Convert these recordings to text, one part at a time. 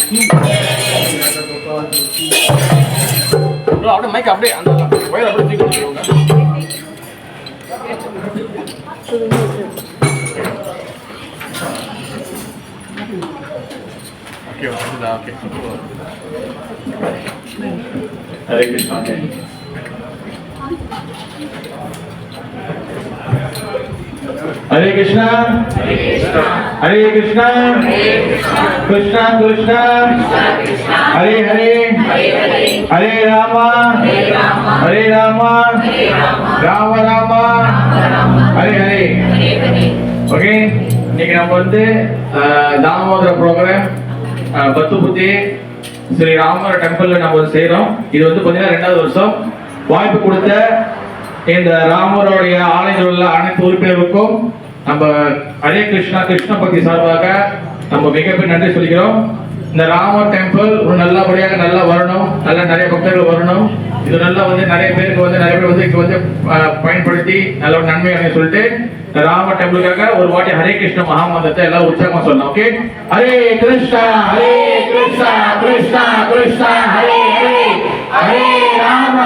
அப்படியே மைக் அப்படியே அந்த வயர் அப்படியே தூக்கி கொடுத்துருவாங்க. ஓகே வந்துதா? ஓகே ஹரே கிருஷ்ணா. हरे कृष्णा हरे कृष्णा कृष्णा कृष्णा हरे हरे हरे रामा राम रामा हरे हरे. ஓகே, இன்னைக்கு நம்ம வந்து தாமோதர ப்ரோக்ராம் பத்துபுத்தி ஸ்ரீ ராமர் டெம்பிள்ல நம்ம செய்யறோம். இது வந்து பாத்தீங்கன்னா 2வது வருஷம். வாய்ப்பு கொடுத்த இந்த ராமருடைய ஆலயத்தில் உள்ள அனைத்து உறுப்பினருக்கும் நம்ம ஹரே கிருஷ்ணா கிருஷ்ண பக்தி சார்பாக நம்ம மிகப்பெரிய நன்றி சொல்லிக்கிறோம். இந்த ராமர் டெம்பிள் ஒரு நல்லபடியாக நல்லா வரணும், நல்லா நிறைய பக்தர்கள் வரணும். இது நல்லா வந்து நிறைய பேருக்கு வந்து இங்க வந்து பயன்படுத்தி நல்ல ஒரு நன்மை அப்படின்னு சொல்லிட்டு ராமர் டெம்பிளுக்காக ஒரு வாட்டி ஹரே கிருஷ்ண மகாமந்திரத்தை எல்லாம் உற்சாகமா சொல்லணும். ஓகே, ஹரே கிருஷ்ணா கிருஷ்ணா கிருஷ்ணா ஹரே ஹரே ஹரே ராம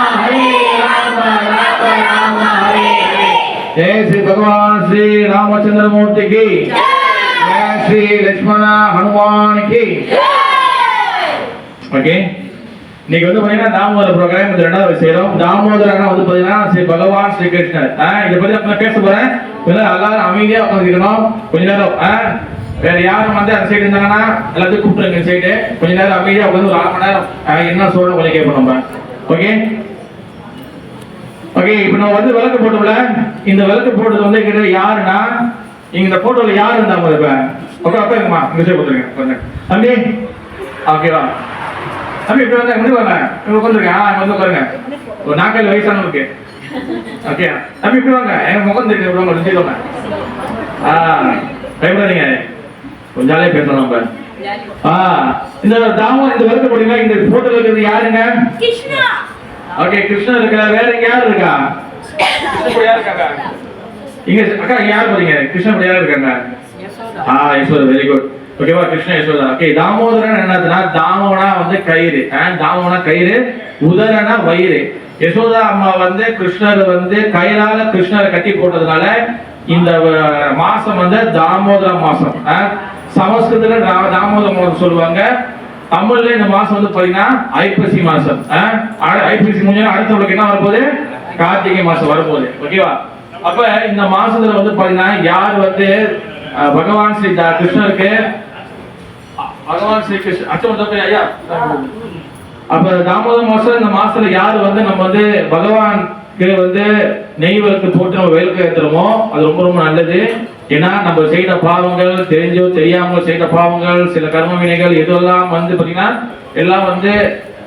राम हरे हरे. जय श्री भगवान श्री रामचंद्र मूर्ति की जय, श्री लक्ष्मण हनुमान की. ஓகே, இன்னைக்கு வந்து பாத்தீங்கன்னா தாமோதர ப்ரோக்ராம் இந்த 2வது செய்யறோம். தாமோதரனா வந்து பாத்தீங்கன்னா ஸ்ரீ பகவான் ஸ்ரீ கிருஷ்ணர். இத பத்தி நான் பேச போறேன். எல்லாரும் அமைதியா உட்கார்ந்துக்கணும் கொஞ்ச நேரம். வேற யாரும் வந்து அந்த சைடு இருந்தாங்கன்னா எல்லாத்தையும் கூப்பிட்டுருங்க சைடு. கொஞ்ச நேரம் அமைதியா உட்கார்ந்து ஒரு 1/2 மணி நேரம் என்ன சொல்றோம் கொஞ்சம் கேட்போம் நம்ம. ஓகே ஓகே, இப்போ நான் வந்து விளக்கு போட்டோம்ல, இந்த விளக்கு போட்டது வந்து கிட்ட யாருன்னா இந்த போட்டோல யாரு இருந்தாங்க இப்ப? ஓகே, அப்ப எங்கம்மா இந்த சைடு போட்டுருங்க கொஞ்சம் தம்பி. ஓகேவா தம்பி? இப்படி வந்தாங்க முன்னாடி வாங்க, இங்க உட்காந்துருங்க. வந்து உட்காருங்க. ஒரு 4 வயசானவருக்கு. ஓகே தம்பி இப்படி வாங்க, எங்க முகம் தெரியுது. இப்படி வாங்க செய்வாங்க. பயப்படாதீங்க, கொஞ்சம் ஜாலியா பேசணும் நம்ம. இந்த இந்த விளக்கு போட்டீங்களா? இந்த போட்டோல இருக்கிறது யாருங்க? கிருஷ்ணா. ஓகே, கிருஷ்ணா இருக்கா? வேற யார் இருக்கா? கிருஷ்ணா யார் இருக்காங்க இங்க? அக்கா யார் போறீங்க? கிருஷ்ணா யார் இருக்காங்க? யசோதா. Very good. ஓகேவா, கிருஷ்ணா யசோதா. ஓகே, தாமோதரன் என்னதுன்னா தாமோனா வந்து கயிறு, தாமோனா கயிறு, உதரனா வயிறு. யசோதா அம்மா வந்து கிருஷ்ணர் வந்து கயிறால கிருஷ்ணரை கட்டி போட்டதுனால இந்த மாசம் வந்து தாமோதர மாசம். சமஸ்கிருதத்துல தாமோதர மாசம் சொல்லுவாங்க. தமிழ்ல இந்த மாசம் வந்து பாத்தீங்கன்னா ஐப்பசி மாசம். ஐப்பசி முடிஞ்சா அடுத்த உங்களுக்கு என்ன வரப்போகுது? கார்த்திகை மாசம் வரப்போகுது. ஓகேவா? அப்ப இந்த மாசத்துல வந்து பாத்தீங்கன்னா யார் வந்து பகவான் ஸ்ரீ கிருஷ்ணருக்கு பகவான் ஸ்ரீ கிருஷ்ண அச்சம் ஐயா. அப்ப தாமோதர மாசம் இந்த மாசத்துல யாரு வந்து நம்ம வந்து பகவானுக்கு வந்து நெய் விளக்கு போட்டு நம்ம விளக்கு ஏத்துறோமோ அது ரொம்ப ரொம்ப நல்லது. ஏன்னா நம்ம செய்த பாவங்கள், தெரிஞ்சோ தெரியாமலோ செய்த பாவங்கள், சில கர்ம வினைகள் எதுவெல்லாம் வந்து பாத்தீங்கன்னா எல்லாம் வந்து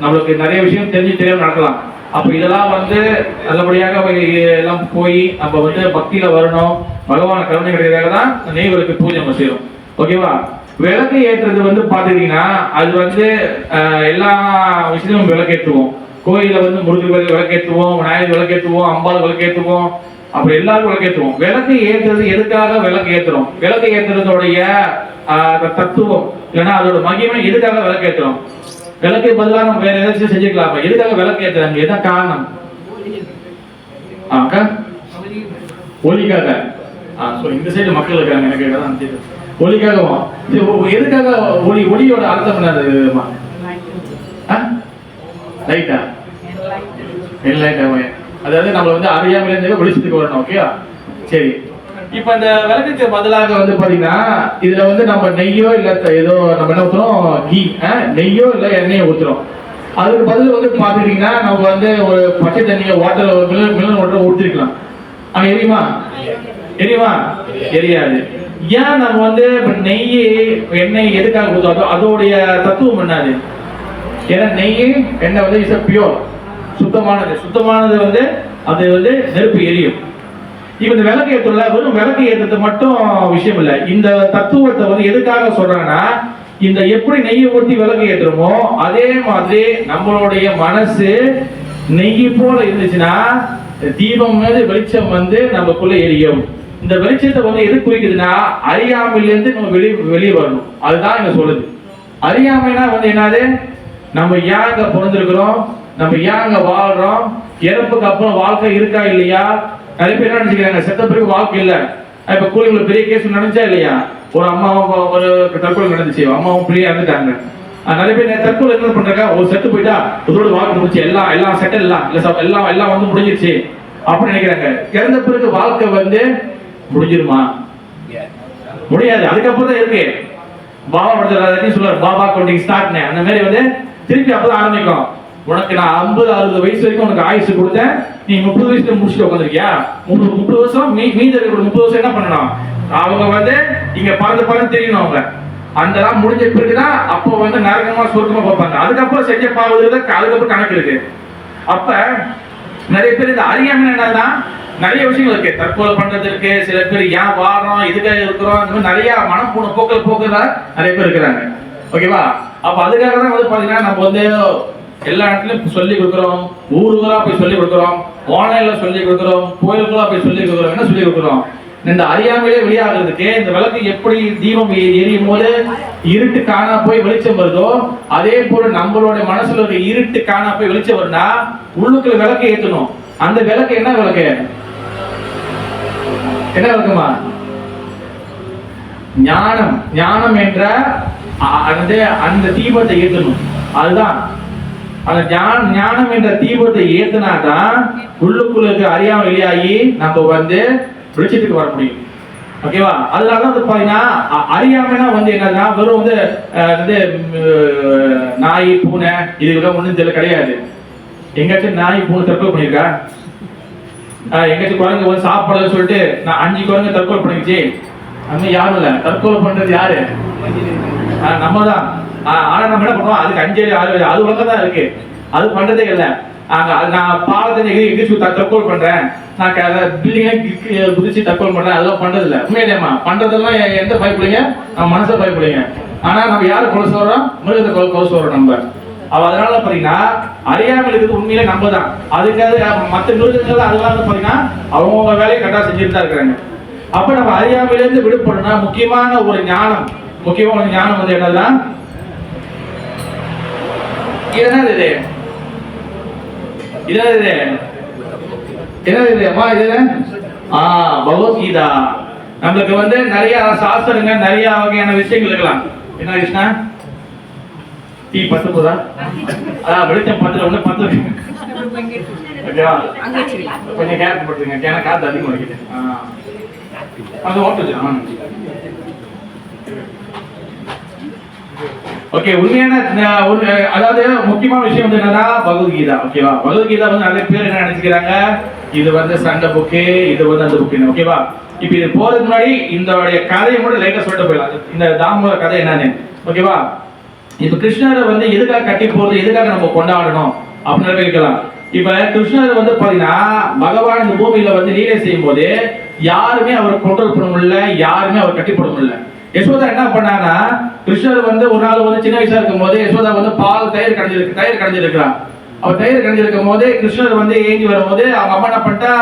நம்மளுக்கு நிறைய விஷயம் தெரிஞ்சு தெரியாம நடக்கலாம். அப்ப இதெல்லாம் வந்து நல்லபடியாக எல்லாம் போய் நம்ம வந்து பக்தியில வரணும், பகவான கருணை கிடைக்கிறதாக தான் நெய் விளக்கு பூஜை நம்ம செய்யறோம். ஓகேவா? விளக்கு ஏற்றுறது வந்து பாத்துக்கிட்டீங்கன்னா அது வந்து எல்லா விஷயத்தையும் விளக்கேற்றுவோம். கோயில வந்து முருகர் விளக்கேற்றுவோம், விநாயகர் விளக்கேற்றுவோம், அம்பாள் விளக்கேற்றுவோம், அப்படி எல்லாரும் விளக்கேற்றுவோம். விளக்கு ஏற்றுறது எதுக்காக விளக்கு ஏற்றுறோம்? விளக்கு ஏற்றுறதோடைய தத்துவம் இல்லைன்னா அதோட மகிமை எதுக்காக விளக்கு ஏற்றுறோம்? விளக்கு பதிலாக நம்ம வேற ஏதாச்சும் செஞ்சுக்கலாமா? எதுக்காக விளக்கு ஏற்றுறாங்க? எதான் காரணம்? ஒலிக்காக. இந்த சைடு மக்கள் இருக்காங்க, எனக்கு ஒலிக்காகவா? எதுக்காக ஒலி? ஒலியோட அர்த்தம் என்னதுமா? லைட்டா? அதாவது நம்ம வந்து அறியாமலே வெளிச்சத்துக்கு வரணும். ஓகேயா? சரி, இப்ப இந்த விளக்குக்கு பதிலாக வந்து பாத்தீங்கன்னா இதுல வந்து நம்ம நெய்யோ இல்ல ஏதோ நம்ம என்ன ஊத்துறோம்? கீ. நெய்யோ இல்ல எண்ணெயோ ஊத்துறோம். அதுக்கு பதில் வந்து பாத்துக்கிட்டீங்கன்னா நம்ம வந்து ஒரு பச்சை தண்ணியை மில்லன் வாட்டர் ஊற்றிருக்கலாம். ஆனா எரியுமா? எரியாது. ஏன் நம்ம வந்து நெய் எண்ணெய் எதுக்காக ஊத்துறோம்? அதோடைய தத்துவம் என்னது? ஏன்னா நெய் எண்ணெய் வந்து இஸ் பியூர், சுத்தமானது வந்து அது வந்து நெருப்பு எரியும். இப்ப இந்த விளக்கு ஏற்றல வெறும் விளக்கு ஏற்றது மட்டும் விஷயம் இல்லை. இந்த தத்துவத்தை வந்து எதுக்காக சொல்றாங்கன்னா இந்த எப்படி நெய்யை ஊற்றி விளக்கு ஏற்றுறோமோ அதே மாதிரி நம்மளுடைய மனசு நெய் போல இருந்துச்சுன்னா தீபம் மீது வெளிச்சம் வந்து நமக்குள்ள எரியும். இந்த வெளிச்சத்தை வந்து எது குறிக்குதுன்னா அறியாமையிலிருந்து நம்ம வெளியே வரணும். அதுதான் இங்க சொல்லுது. அறியாமைனா வந்து என்னது, நம்ம ஏன் இங்க பிறந்திருக்கிறோம், நம்ம ஏன் இங்க வாழ்றோம், இறப்புக்கு அப்புறம் வாழ்க்கை இருக்கா இல்லையா. நிறைய பேர் என்ன நினைச்சுக்கிறாங்க, செத்த பிறகு வாழ்க்கை இல்லை. இப்ப கூலிக்குள்ள பெரிய கேஸ் நடந்துச்சா இல்லையா, ஒரு அம்மாவும் ஒரு தற்கொலை நடந்துச்சு, அம்மாவும் பிள்ளையா இறந்துட்டாங்க. நிறைய பேர் தற்கொலை என்ன பண்றாங்க, ஒரு செத்து போயிட்டா இதோட வாழ்க்கை முடிச்சு, எல்லாம் செட்டில் எல்லாம் வந்து முடிஞ்சிருச்சு அப்படின்னு நினைக்கிறாங்க. இறந்த பிறகு வாழ்க்கை வந்து முடிஞ்சிருமா? முடியாது. அதுக்கப்புறம் தான் இருக்கு. பாபா படத்தில் சொல்றாரு, பாபா கவுண்டிங் ஸ்டார்ட். அந்த மாதிரி வந்து திருப்பி அப்பதான் ஆரம்பிக்கும். உனக்கு நான் 50-60 வயசு வரைக்கும் உனக்கு ஆயுசு கொடுத்தேன், நீ 30 வயசுல முடிச்சுட்டு உட்காந்துருக்கியா? 30 வருஷம் மீதி இருக்கிற 30 வருஷம் என்ன பண்ணணும்? அவங்க வந்து இங்க பறந்து தெரியணும். அவங்க அந்த முடிஞ்ச பிறகுதான் அப்போ வந்து நரகமா சொர்க்கமா பார்ப்பாங்க. அதுக்கப்புறம் செஞ்ச பாவதுக்கு அதுக்கப்புறம் கணக்கு இருக்கு. அப்ப நிறைய பேர் இந்த அறியாமை என்னதான் நிறைய விஷயங்கள் இருக்கு. தற்கொலை பண்றது இருக்கு, சில பேர் ஏன் வாரோம், இதுக்காக இருக்கிறோம், இந்த மாதிரி நிறைய மனப்பூன போக்குறதா நிறைய பேர் இருக்கிறாங்க. ஓகேவா? அப்ப அதுக்காக தான் வந்து பாத்தீங்கன்னா நம்ம வந்து எல்லா இடத்துலயும் சொல்லி கொடுக்குறோம், ஊருகளா போய் சொல்லி கொடுக்குறோம், ஆன்லைன்ல சொல்லி கொடுக்குறோம், கோயிலுக்குள்ளா போய் சொல்லி கொடுக்குறோம். என்ன சொல்லி கொடுக்குறோம்? இந்த அறியாமையிலே வெளியாகிறதுக்கு இந்த விளக்கு எப்படி தீபம் எரியும் போது இருட்டு காணா போய் வெளிச்சம் வருதோ, அதே போல நம்மளோட மனசுல இருக்க இருட்டு காணா போய் வெளிச்சம் வரும்னா உள்ளுக்குள்ள விளக்கு ஏற்றணும். அந்த விளக்கு என்ன விளக்கு? என்ன விளக்குமா? ஞானம். ஞானம் என்ற அந்த தீபத்தை ஏற்றணும். அதுதான் அந்த ஞானம் என்ற தீபத்தை ஏத்தினாதான் உள்ளுக்குள்ள அறியாம வெளியாகி நம்ம வந்து வெளிச்சத்துக்கு வர முடியும். ஓகேவா? அதனாலதான் வந்து பாத்தீங்கன்னா அறியாமைனா வந்து என்னன்னா வெறும் வந்து நாய் பூனை இதுக்கெல்லாம் ஒண்ணும் தெரியல கிடையாது. எங்காச்சும் நாய் பூனை தற்கொலை பண்ணிருக்கா? எங்காச்சும் குரங்கு வந்து சாப்பிடலன்னு சொல்லிட்டு நான் 5 குரங்கு தற்கொலை பண்ணிருச்சு? அந்த யாரும் இல்ல. தற்கொலை பண்றது யாரு? நம்ம தான். ஆனா நம்ம என்ன பண்ணுவோம், அதுக்கு 5-6 அது உலகம் தான் இருக்கு, அது பண்றதே இல்லை. நான் பாலத்தை எகிச்சு தற்கொலை பண்றேன், நான் பில்டிங்க குதிச்சு தற்கொலை பண்றேன், அதெல்லாம் பண்றது இல்லை. உண்மையிலேமா பண்றதெல்லாம் எந்த பயப்படுங்க? நம்ம மனசை பயப்படுங்க. ஆனா நம்ம யாரு கொலை சொல்றோம்? மிருகத்தை கொலை சொல்றோம் நம்ம. அதனால பாத்தீங்கன்னா அறியாமல் இருக்கிறது உண்மையிலே நம்ம தான். அதுக்காக மற்ற மிருகங்கள் அதெல்லாம் பாத்தீங்கன்னா அவங்க வேலையை கரெக்டா செஞ்சுட்டு தான் இருக்கிறாங்க. அப்ப நம்ம அறியாமையிலிருந்து விடுபடணும்னா முக்கியமான ஒரு ஞானம் வந்து என்னதுன்னா, என்னது அம்மா, இது பகவத்கீதா. நம்மளுக்கு வந்து நிறைய சாஸ்திரங்க, நிறைய வகையான விஷயங்கள் இருக்கலாம். என்ன கிருஷ்ணா? டீ 10 போதா? வெளிச்சம் 10 ஒண்ணு 10 ஓகேவா? கொஞ்சம் கேப் போட்டுருங்க, ஏன்னா காத்து அதிகம் வலிக்குது. அது ஓட்டுச்சு. ஓகே, உண்மையான அதாவது முக்கியமான விஷயம் வந்து என்னன்னா பகவத்கீதா. ஓகேவா? பகவத்கீதா வந்து நிறைய பேர் என்ன நினைச்சுக்கிறாங்க, இது வந்து சண்டை புக்கு, இது வந்து அந்த புக்கு. ஓகேவா? இப்ப இது போறதுக்கு முன்னாடி இந்த கதையை மட்டும் லைட்டா சொல்லிட்டு போயிடலாம். இந்த தாமோட கதை என்னன்னு. ஓகேவா? இப்ப கிருஷ்ணரை வந்து எதுக்காக கட்டி போறது, எதுக்காக நம்ம கொண்டாடணும் அப்படின்னு கேட்கலாம். இப்ப கிருஷ்ணர் வந்து பாத்தீங்கன்னா பகவான் இந்த பூமியில வந்து லீலை செய்யும் போது யாருமே அவரை கண்ட்ரோல் பண்ண முடியல, யாருமே அவர் கட்டி போட முடியல. யசோதா என்ன பண்ணாங்கன்னா, கிருஷ்ணர் வந்து ஒரு நாள் வந்து சின்ன வயசா இருக்கும் போது யசோதா வந்து தயிர் கடைஞ்சிருக்கிறான். அவர் தயிர் கடைஞ்சிருக்கும் போது கிருஷ்ணர் வந்து ஏங்கி வரும்போது அவங்க அம்மா என்ன பண்ணிட்டா,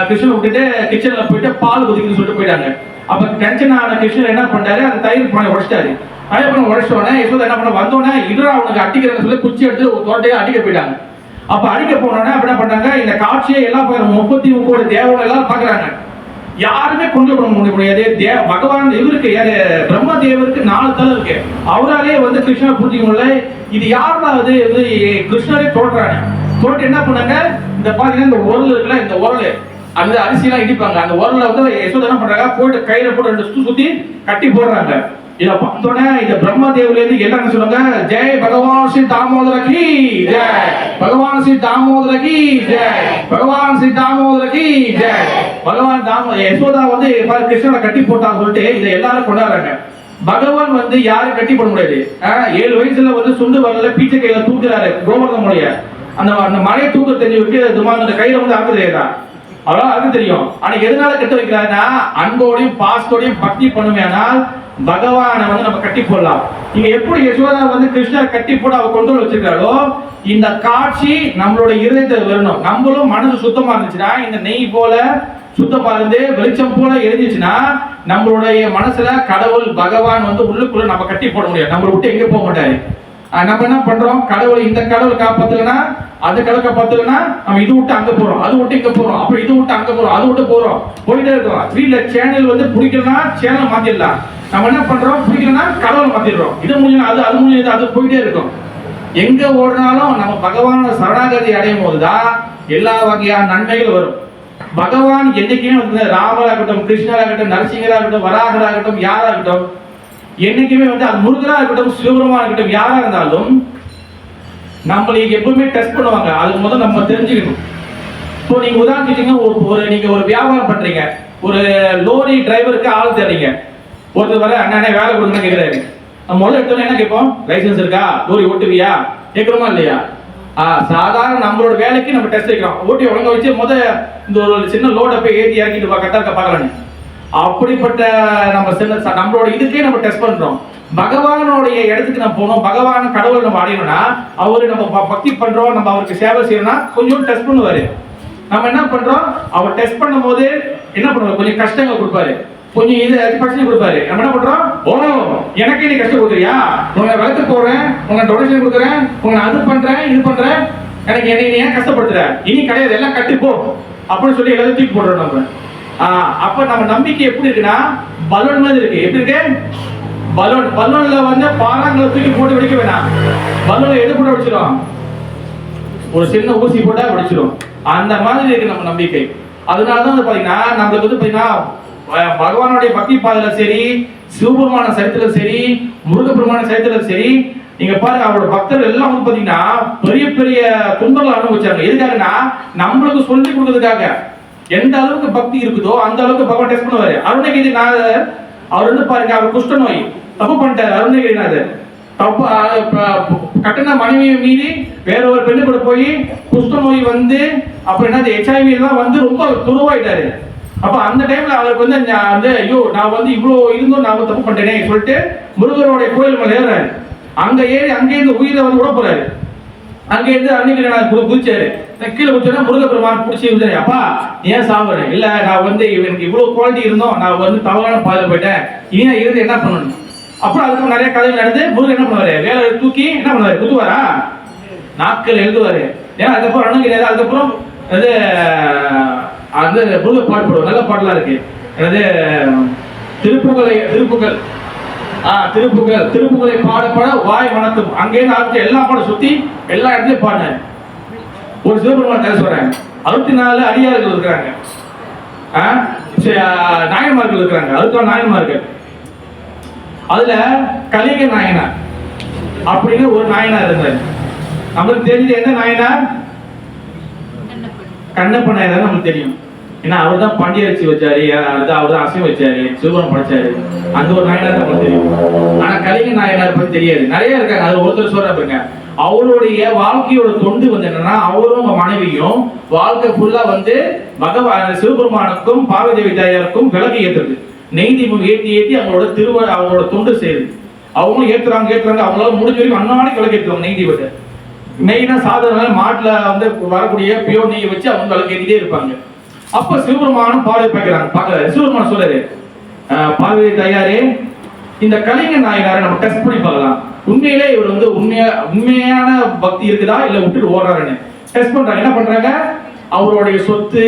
கிருஷ்ணர் விட்டுட்டு கிச்சன்ல போயிட்டு பால் கொதிக்குன்னு சொல்லிட்டு போயிட்டாங்க. அப்ப டென்ஷன் ஆன கிருஷ்ணர் என்ன பண்ணாரு, அந்த தயிர் பானை உடைச்சிட்டாரு. தயிர் உடைச்சோடனே யசோதா என்ன பண்ண, வந்தோடனே இதுரா அவனுக்கு அடிக்கிறேன்னு சொல்லி குச்சி எடுத்து தோட்டையை அடிக்க போயிட்டாங்க. அப்ப அடிக்க போனோடனே என்ன பண்ணாங்க, இந்த காட்சியை எல்லாம் 33 தேவர்கள் எல்லாம் பாக்குறாங்க. யாருமே கொண்டு போட முடியாது. பகவான் இவருக்கு யாரு, பிரம்ம தேவருக்கு 4 தலை இருக்கு. அவராலே வந்து கிருஷ்ணரை புரிஞ்சுக்க முடியல. இது யாருனாவது கிருஷ்ணரே தோற்றாங்க. தோற்று என்ன பண்ணாங்க, இந்த பாத்தீங்கன்னா இந்த உரல் இருக்குல்ல, இந்த உரல் அந்த அரிசி எல்லாம் இடிப்பாங்க. அந்த உரலை வந்து யசோதா என்ன பண்றாங்க, போட்டு கையில போட்டு 2 சுத்தி கட்டி போடுறாங்க. இத பார்த்தோன்னே இந்த பிரம்ம தேவர்ல இருந்து எல்லாரும் சொல்லுங்க, ஜெய் பகவான் ஸ்ரீ தாமோதர கி ஜெய், பகவான் ஸ்ரீ தாமோதர கி ஜெய், பகவான் ஸ்ரீ தாமோதர கி ஜெய். பகவான் யசோதா வந்து கிருஷ்ணனை கட்டி போட்டான்னு சொல்லிட்டு இதை எல்லாரும் கொண்டாடுறாங்க. பகவான் வந்து யாரும் கட்டி போட முடியாது. 7 வயசுல வந்து சுண்டு வரல பீச்சை கையில தூக்குறாரு கோவர்தன மலைய. அந்த மலையை தூக்க தெரிஞ்சு விட்டு அந்த கையில வந்து ஆக்கு தெரியாதா? அவ்வளோ அது தெரியும். ஆனா எதனால கட்ட வைக்கிறாருன்னா, அன்போடையும் பாசத்தோடையும் பக்தி பண்ணுவேனால் பகவானை வந்து நம்ம கட்டி போடலாம். இங்க எப்படி யசோதா வந்து கிருஷ்ணர் கட்டி போட அவர் கொண்டு வச்சிருக்காரோ, இந்த காட்சி நம்மளோட இருதயத்தில் வரணும். நம்மளும் மனசு சுத்தமா இருந்துச்சுன்னா, இந்த நெய் போல சுத்தமா இருந்து வெளிச்சம் போல எரிஞ்சிச்சுன்னா நம்மளுடைய மனசுல கடவுள் பகவான் வந்து உள்ளுக்குள்ள நம்ம கட்டி போட முடியாது, நம்மளை விட்டு எங்க போக மாட்டாரு. நம்ம என்ன பண்றோம், கடவுள் இந்த கடவுள் காப்பாத்தலனா அது கடவுள் காப்பாத்தலனா நம்ம இது விட்டு அங்க போறோம், அது விட்டு இங்க போறோம், அப்புறம் இது விட்டு அங்க போறோம், அது விட்டு போறோம், போயிட்டே இருக்கோம். வீட்டுல சேனல் வந்து பிடிக்கலனா சேனல் மாத்திடலாம். நம்ம என்ன பண்றோம், பிடிக்கலனா கடவுள் மாத்திடுறோம், இது முடிஞ்சு அது முடிஞ்சது, அது போயிட்டே இருக்கும். எங்க ஓடினாலும் நம்ம பகவானோட சரணாகதி அடையும் போதுதான் எல்லா வகையான நன்மைகள் வரும். பகவான் என்னைக்குமே வந்து ராமராகட்டும், கிருஷ்ணராகட்டும், நரசிங்கராகட்டும், வராகராகட்டும், யாராகட்டும், என்னைக்குமே வந்து அது முருகரா இருக்கட்டும், சிவபெருமானா இருக்கட்டும், யாரா இருந்தாலும் நம்மளுக்கு எப்பவுமே டெஸ்ட் பண்ணுவாங்க. அது முதல்ல நம்ம தெரிஞ்சுக்கணும். இப்போ நீங்க உதாரணத்துக்கு நீங்க ஒரு வியாபாரம் பண்றீங்க, ஒரு லோரி டிரைவருக்கு ஆள் தேடுறீங்க. ஒருத்தர் வர அண்ணா வேலை கொடுக்கணும்னு கேட்கிறாரு. நம்ம முதல்ல எடுத்தோன்னே என்ன கேட்போம், லைசன்ஸ் இருக்கா, லோரி ஓட்டுவியா கேட்கிறோமா இல்லையா? சாதாரண நம்மளோட வேலைக்கு நம்ம டெஸ்ட் வைக்கிறோம். ஓட்டி ஒழுங்க வச்சு இந்த ஒரு சின்ன லோடை போய் ஏற்றி இறக்கிட்டு கரெக்டாக இருக்க பார்க்கலான்னு. அப்படிப்பட்ட நம்மளோட இதுக்கே நம்ம டெஸ்ட் பண்றோம். பகவானுடைய இடத்துக்கு நம்ம போனோம், பகவான் கடவுள் நம்ம அடையணும்னா அவரு நம்ம பக்தி பண்றோம், நம்ம அவருக்கு சேவை செய்யணும்னா கொஞ்சம் டெஸ்ட் பண்ணுவாரு. நம்ம என்ன பண்றோம், அவர் டெஸ்ட் பண்ணும் போது என்ன பண்ணுவாரு, கொஞ்சம் கஷ்டங்கள் கொடுப்பாரு, கொஞ்சம் இது பிரச்சனை கொடுப்பாரு. நம்ம என்ன பண்றோம், ஓ எனக்கு நீ கஷ்டம் கொடுக்குறியா, உங்களை வளர்த்து போடுறேன், உங்களை டொனேஷன் கொடுக்குறேன், உங்களை அது பண்றேன் இது பண்றேன், எனக்கு என்னை ஏன் கஷ்டப்படுத்துற, இனி கிடையாது எல்லாம் கட்டிப்போ அப்படின்னு சொல்லி எல்லாத்தையும் தூக்கி போடுறோம் நம்ம. அப்ப நம்ம நம்பிக்கை எப்படி இருக்குன்னா பலூன் மாதிரி இருக்கு. எப்படி இருக்கு, பலூன்ல வந்து பாறாங்களை தூக்கி போட்டு வெடிக்க வேணாம், பலூன்ல எது போட்டு வெடிச்சிடும், ஒரு சின்ன ஊசி போட்டா வெடிச்சிடும். அந்த மாதிரி இருக்கு நம்ம நம்பிக்கை. அதனாலதான் வந்து பாத்தீங்கன்னா நம்மளுக்கு வந்து பாத்தீங்கன்னா பகவானுடைய பக்தி பாதையில சரி, சிவபெருமான சரித்திரம் சரி, முருகப்பெருமான சரித்திரம் சரி, நீங்க பாருங்க அவரோட பக்தர்கள் எல்லாம் வந்து பாத்தீங்கன்னா பெரிய பெரிய துன்பங்களை அனுபவிச்சாங்க. எதுக்காகனா நம்மளுக்கு சொல்லி கொடுக்கறதுக்காக. எந்த அளவுக்கு பக்தி இருக்குதோ அந்த அளவுக்கு பகவான் டெஸ்ட் பண்ணுவாரு. அருணகிரிநாதர் அவர் வந்து பாருங்க, அவர் குஷ்ட நோய் தப்பு பண்ணிட்டாரு. அருணகிரிநாதர் தப்பு கட்டண மனைவியை மீறி வேற ஒரு பெண்ணு கூட போய் குஷ்ட நோய் வந்து அப்புறம் என்ன HIV எல்லாம் வந்து ரொம்ப துருவாயிட்டாரு. அப்ப அந்த டைம்ல அவருக்கு வந்து ஐயோ நான் வந்து இவ்வளவு இருந்தும் நான் தப்பு பண்ணிட்டேனே சொல்லிட்டு முருகருடைய கோயில் மேல ஏறாரு. அங்க ஏறி அங்கேருந்து உயிரை வந்து விட போறாரு. அங்கேருந்து அருணகிரிநாதர் குதிச்சாரு. கீழே குதிச்சோன்னா முருகப்பெருமான் பிடிச்சி இருந்தாரு, அப்பா ஏன் சாப்பிடுறேன், இல்ல நான் வந்து இவனுக்கு இவ்வளவு குவாலிட்டி இருந்தோம், நான் வந்து தவறான பாதையில போயிட்டேன், இனியா இருந்து என்ன பண்ணணும். அப்புறம் அதுக்கு நிறைய கதை நடந்து முருகன் என்ன பண்ணுவாரு, வேலை தூக்கி என்ன பண்ணுவாரு, குத்துவாரா, நாட்கள் எழுதுவாரு. ஏன்னா அதுக்கப்புறம் அருணகிரிநாதர் அதுக்கப்புறம் அந்த முருக பாட்டு போடுவோம், நல்ல பாட்டுலாம் இருக்கு. அதாவது திருப்புகளை பாடப்பட வாய் வணக்கம், அங்கேருந்து ஆரம்பிச்சு எல்லா பாடம் சுத்தி எல்லா இடத்துலயும் பாடினாரு. ஒரு சிவபெருமான் கதை சொல்றேன், 64 அடியார்கள் இருக்கிறாங்க, நாயன்மார்கள் இருக்கிறாங்க, 64 நாயன்மார்கள். அதுல கலிங்க நாயனார் அப்படின்னு ஒரு நாயனார் இருந்தார். நம்மளுக்கு தெரிஞ்சது என்ன நாயனார், கண்ணப்ப நாயனார் நமக்கு தெரியும். ஏன்னா அவர் தான் பண்டிகை வச்சாரு, அவர் தான் அசைவம் வச்சாரு, சிவபுரம் படைச்சாரு, அந்த ஒரு நாயனார் நமக்கு தெரியும். ஆனா கலிங்க நாயனார் பத்தி தெரியாது. நிறைய இருக்காங்க. அது ஒருத்தர் சொல்றாங்க, அவருடைய வாழ்க்கையோட தொண்டு வந்து என்னன்னா அவரும் மனைவியும் வாழ்க்கை ஃபுல்லா வந்து பகவான் சிவபெருமானுக்கும் பார்வதி தாயாருக்கும் விளக்கு ஏற்றுறது, நெய் தீபம் ஏற்றி அவங்களோட தொண்டு செய்யுது. அவங்களும் ஏற்றுறாங்க. அவங்களால முடிஞ்ச வரைக்கும் அன்னாடி விளக்கு ஏற்றுவாங்க. நெய் தீபத்தை நெய்னா சாதாரண மாட்டுல வந்து வரக்கூடிய பியோர் நெய்யை வச்சு அவங்க விளக்கு ஏற்றிட்டே இருப்பாங்க. அப்ப சிவபெருமானும் பார்வை பார்க்கிறாரு. சிவபெருமான் சொல்றாரு, பார்வதி தாயாரே, இந்த கலிங்க நாயனாரை நம்ம டெஸ்ட் பண்ணி பார்க்கலாம், உண்மையிலே இவர் வந்து உண்மையான பக்தி இருக்குதா இல்ல விட்டுட்டு ஓடுறாருன்னு டெஸ்ட் பண்றாங்க. என்ன பண்றாங்க, அவருடைய சொத்து,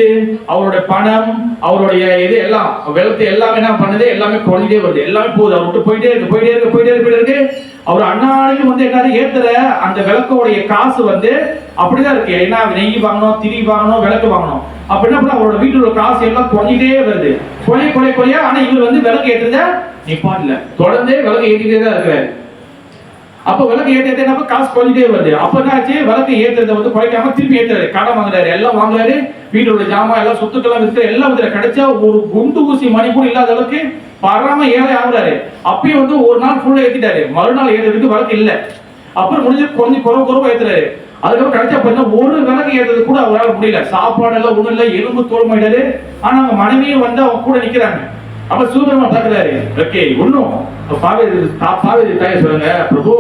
அவருடைய பணம், அவருடைய இது எல்லாம் வெள்ளத்தை எல்லாமே என்ன பண்ணுது, எல்லாமே குறைஞ்சிட்டே வருது, எல்லாமே போகுது, அவர் விட்டு போயிட்டே இருக்கு. அவர் அண்ணாடிக்கும் வந்து என்ன ஏத்துற அந்த விளக்கோடைய காசு வந்து அப்படிதான் இருக்கு. ஏன்னா நெய் வாங்கணும், திரி வாங்கணும், விளக்கு வாங்கணும். அப்ப என்ன பண்ண, அவரோட வீட்டுல உள்ள காசு எல்லாம் குறைஞ்சிட்டே வருது, குறைய. ஆனா இவர் வந்து விளக்கு ஏற்றுறத நிப்பாட்டல, தொடர்ந்து விளக்கு ஏற்றிட்டே தான் இருக்கிறாரு. அப்ப விளக்கு ஏற்ற காசு குறைஞ்சிட்டே வருது. அப்ப என்ன ஆச்சு, விளக்கு ஏற்றுறத வந்து குறைக்காம திருப்பி ஏற்றுறாரு, கடன் வாங்குறாரு, எல்லாம் வாங்குறாரு, வீட்டோட ஜாமான் எல்லாம் சொத்துக்கெல்லாம் விற்று எல்லாம் கிடைச்சா ஒரு குண்டு ஊசி மணி கூட இல்லாத அளவுக்கு பராம ஏழை ஆகுறாரு. அப்பயும் வந்து ஒரு நாள் ஃபுல்லா ஏத்திட்டாரு, மறுநாள் ஏற்றுறதுக்கு விளக்கு இல்லை. அப்புறம் முடிஞ்சு குறைவா ஏத்துறாரு. அதுக்கப்புறம் கிடைச்சா பார்த்தா ஒரு விளக்கு ஏற்றது கூட அவரால் முடியல. சாப்பாடு எல்லாம் ஒண்ணும் இல்லை, எலும்பு தோல்மாயிட்டாரு. ஆனா அவங்க மனைவியும் வந்து அவங்க கூட நிக்கிறாங்க. அப்ப சிவபெருமான் பார்க்கிறாரு, ஓகே ஒண்ணும் பார்வதி தாயை சொல்லுங்க, பிரபு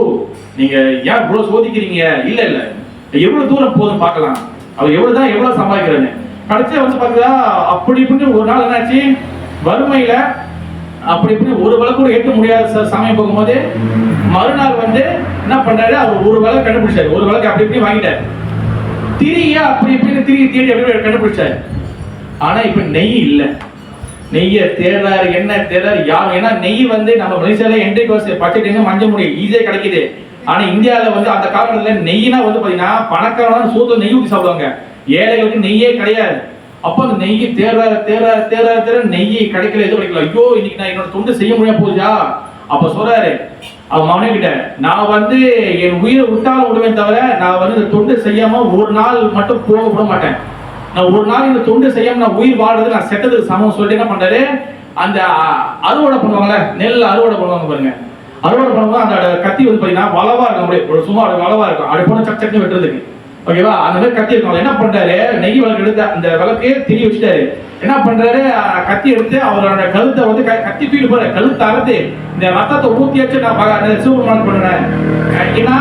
நீங்க ஏன் இவ்வளவு சோதிக்கிறீங்க, இல்ல எவ்வளவு தூரம் போதும் பார்க்கலாம், அவர் எவ்வளவு சம்பாதிக்கிறாரு. கடைசியா வந்து பார்த்தா அப்படி இப்படி ஒரு நாள் என்னாச்சு, வறுமையில அப்படி இப்படி ஒரு விளக்கு கூட ஏற்ற முடியாத சமயம் போகும்போது மறுநாள் வந்து என்ன பண்றாரு, அவர் ஒரு விளக்கு கண்டுபிடிச்சாரு. ஒரு விளக்கு அப்படி இப்படி வாங்கிட்டாரு. திரிய அப்படி இப்படின்னு திரி தேடி அப்படி கண்டுபிடிச்சாரு. ஆனா இப்ப நெய் இல்லை. நெய்ய தேடுறாரு, என்ன தேடுறாரு யாரும். ஏன்னா நெய் வந்து நம்ம மலேசியால என்ட்ரிக்கு பட்ஜெட் மஞ்சள் முடி ஈஸியா கிடைக்குது. ஆனா இந்தியாவில வந்து அந்த காலத்துல நெய்னா வந்து பாத்தீங்கன்னா பணக்காரன சூத்துல நெய் ஊற்றி சாப்பிடுவாங்க, ஏழைகளுக்கு நெய்யே கிடையாது. அப்ப அந்த நெய் தேடுற நெய் கிடைக்கல, எதுவும் கிடைக்கல. ஐயோ இன்னைக்கு நான் என்னோட தொண்டு செய்ய முடியாம போகுதா. அப்ப சொல்றாரு அவன் மகனே கிட்ட, நான் வந்து என் உயிரை விட்டாலும் விடுவேன் தவிர நான் வந்து இந்த தொண்டு செய்யாம ஒரு நாள் மட்டும் போக விட மாட்டேன். நான் ஒரு நாள் இந்த தொண்டு செய்யாம நான் உயிர் வாழ்றது நான் செட்டதுக்கு சமம் சொல்லிட்டு என்ன பண்றாரு, அந்த அறுவடை பண்ணுவாங்கல்ல, நெல் அறுவடை பண்ணுவாங்க பாருங்க. அறுவடை பண்ணும்போது அந்த கத்தி வந்து பாத்தீங்கன்னா வளவா இருக்கும், அப்படியே சும்மா வளவா இருக்கும், அப்படி போன சக் சக்னு வெட்டுறதுக்கு. ஓகேவா, அந்த மாதிரி கத்தி இருக்கும். என்ன பண்றாரு, நெய் விளக்கு எடுத்து அந்த விளக்கு திரி வச்சுட்டாரு. என்ன பண்றாரு, கத்தி எடுத்து அவரோட கழுத்தை வந்து கத்தி தூக்கிட்டு போற, கழுத்தை அறுத்து இந்த ரத்தத்தை ஊத்தியாச்சு நான் சிவபெருமான் பண்ணுறேன். ஏன்னா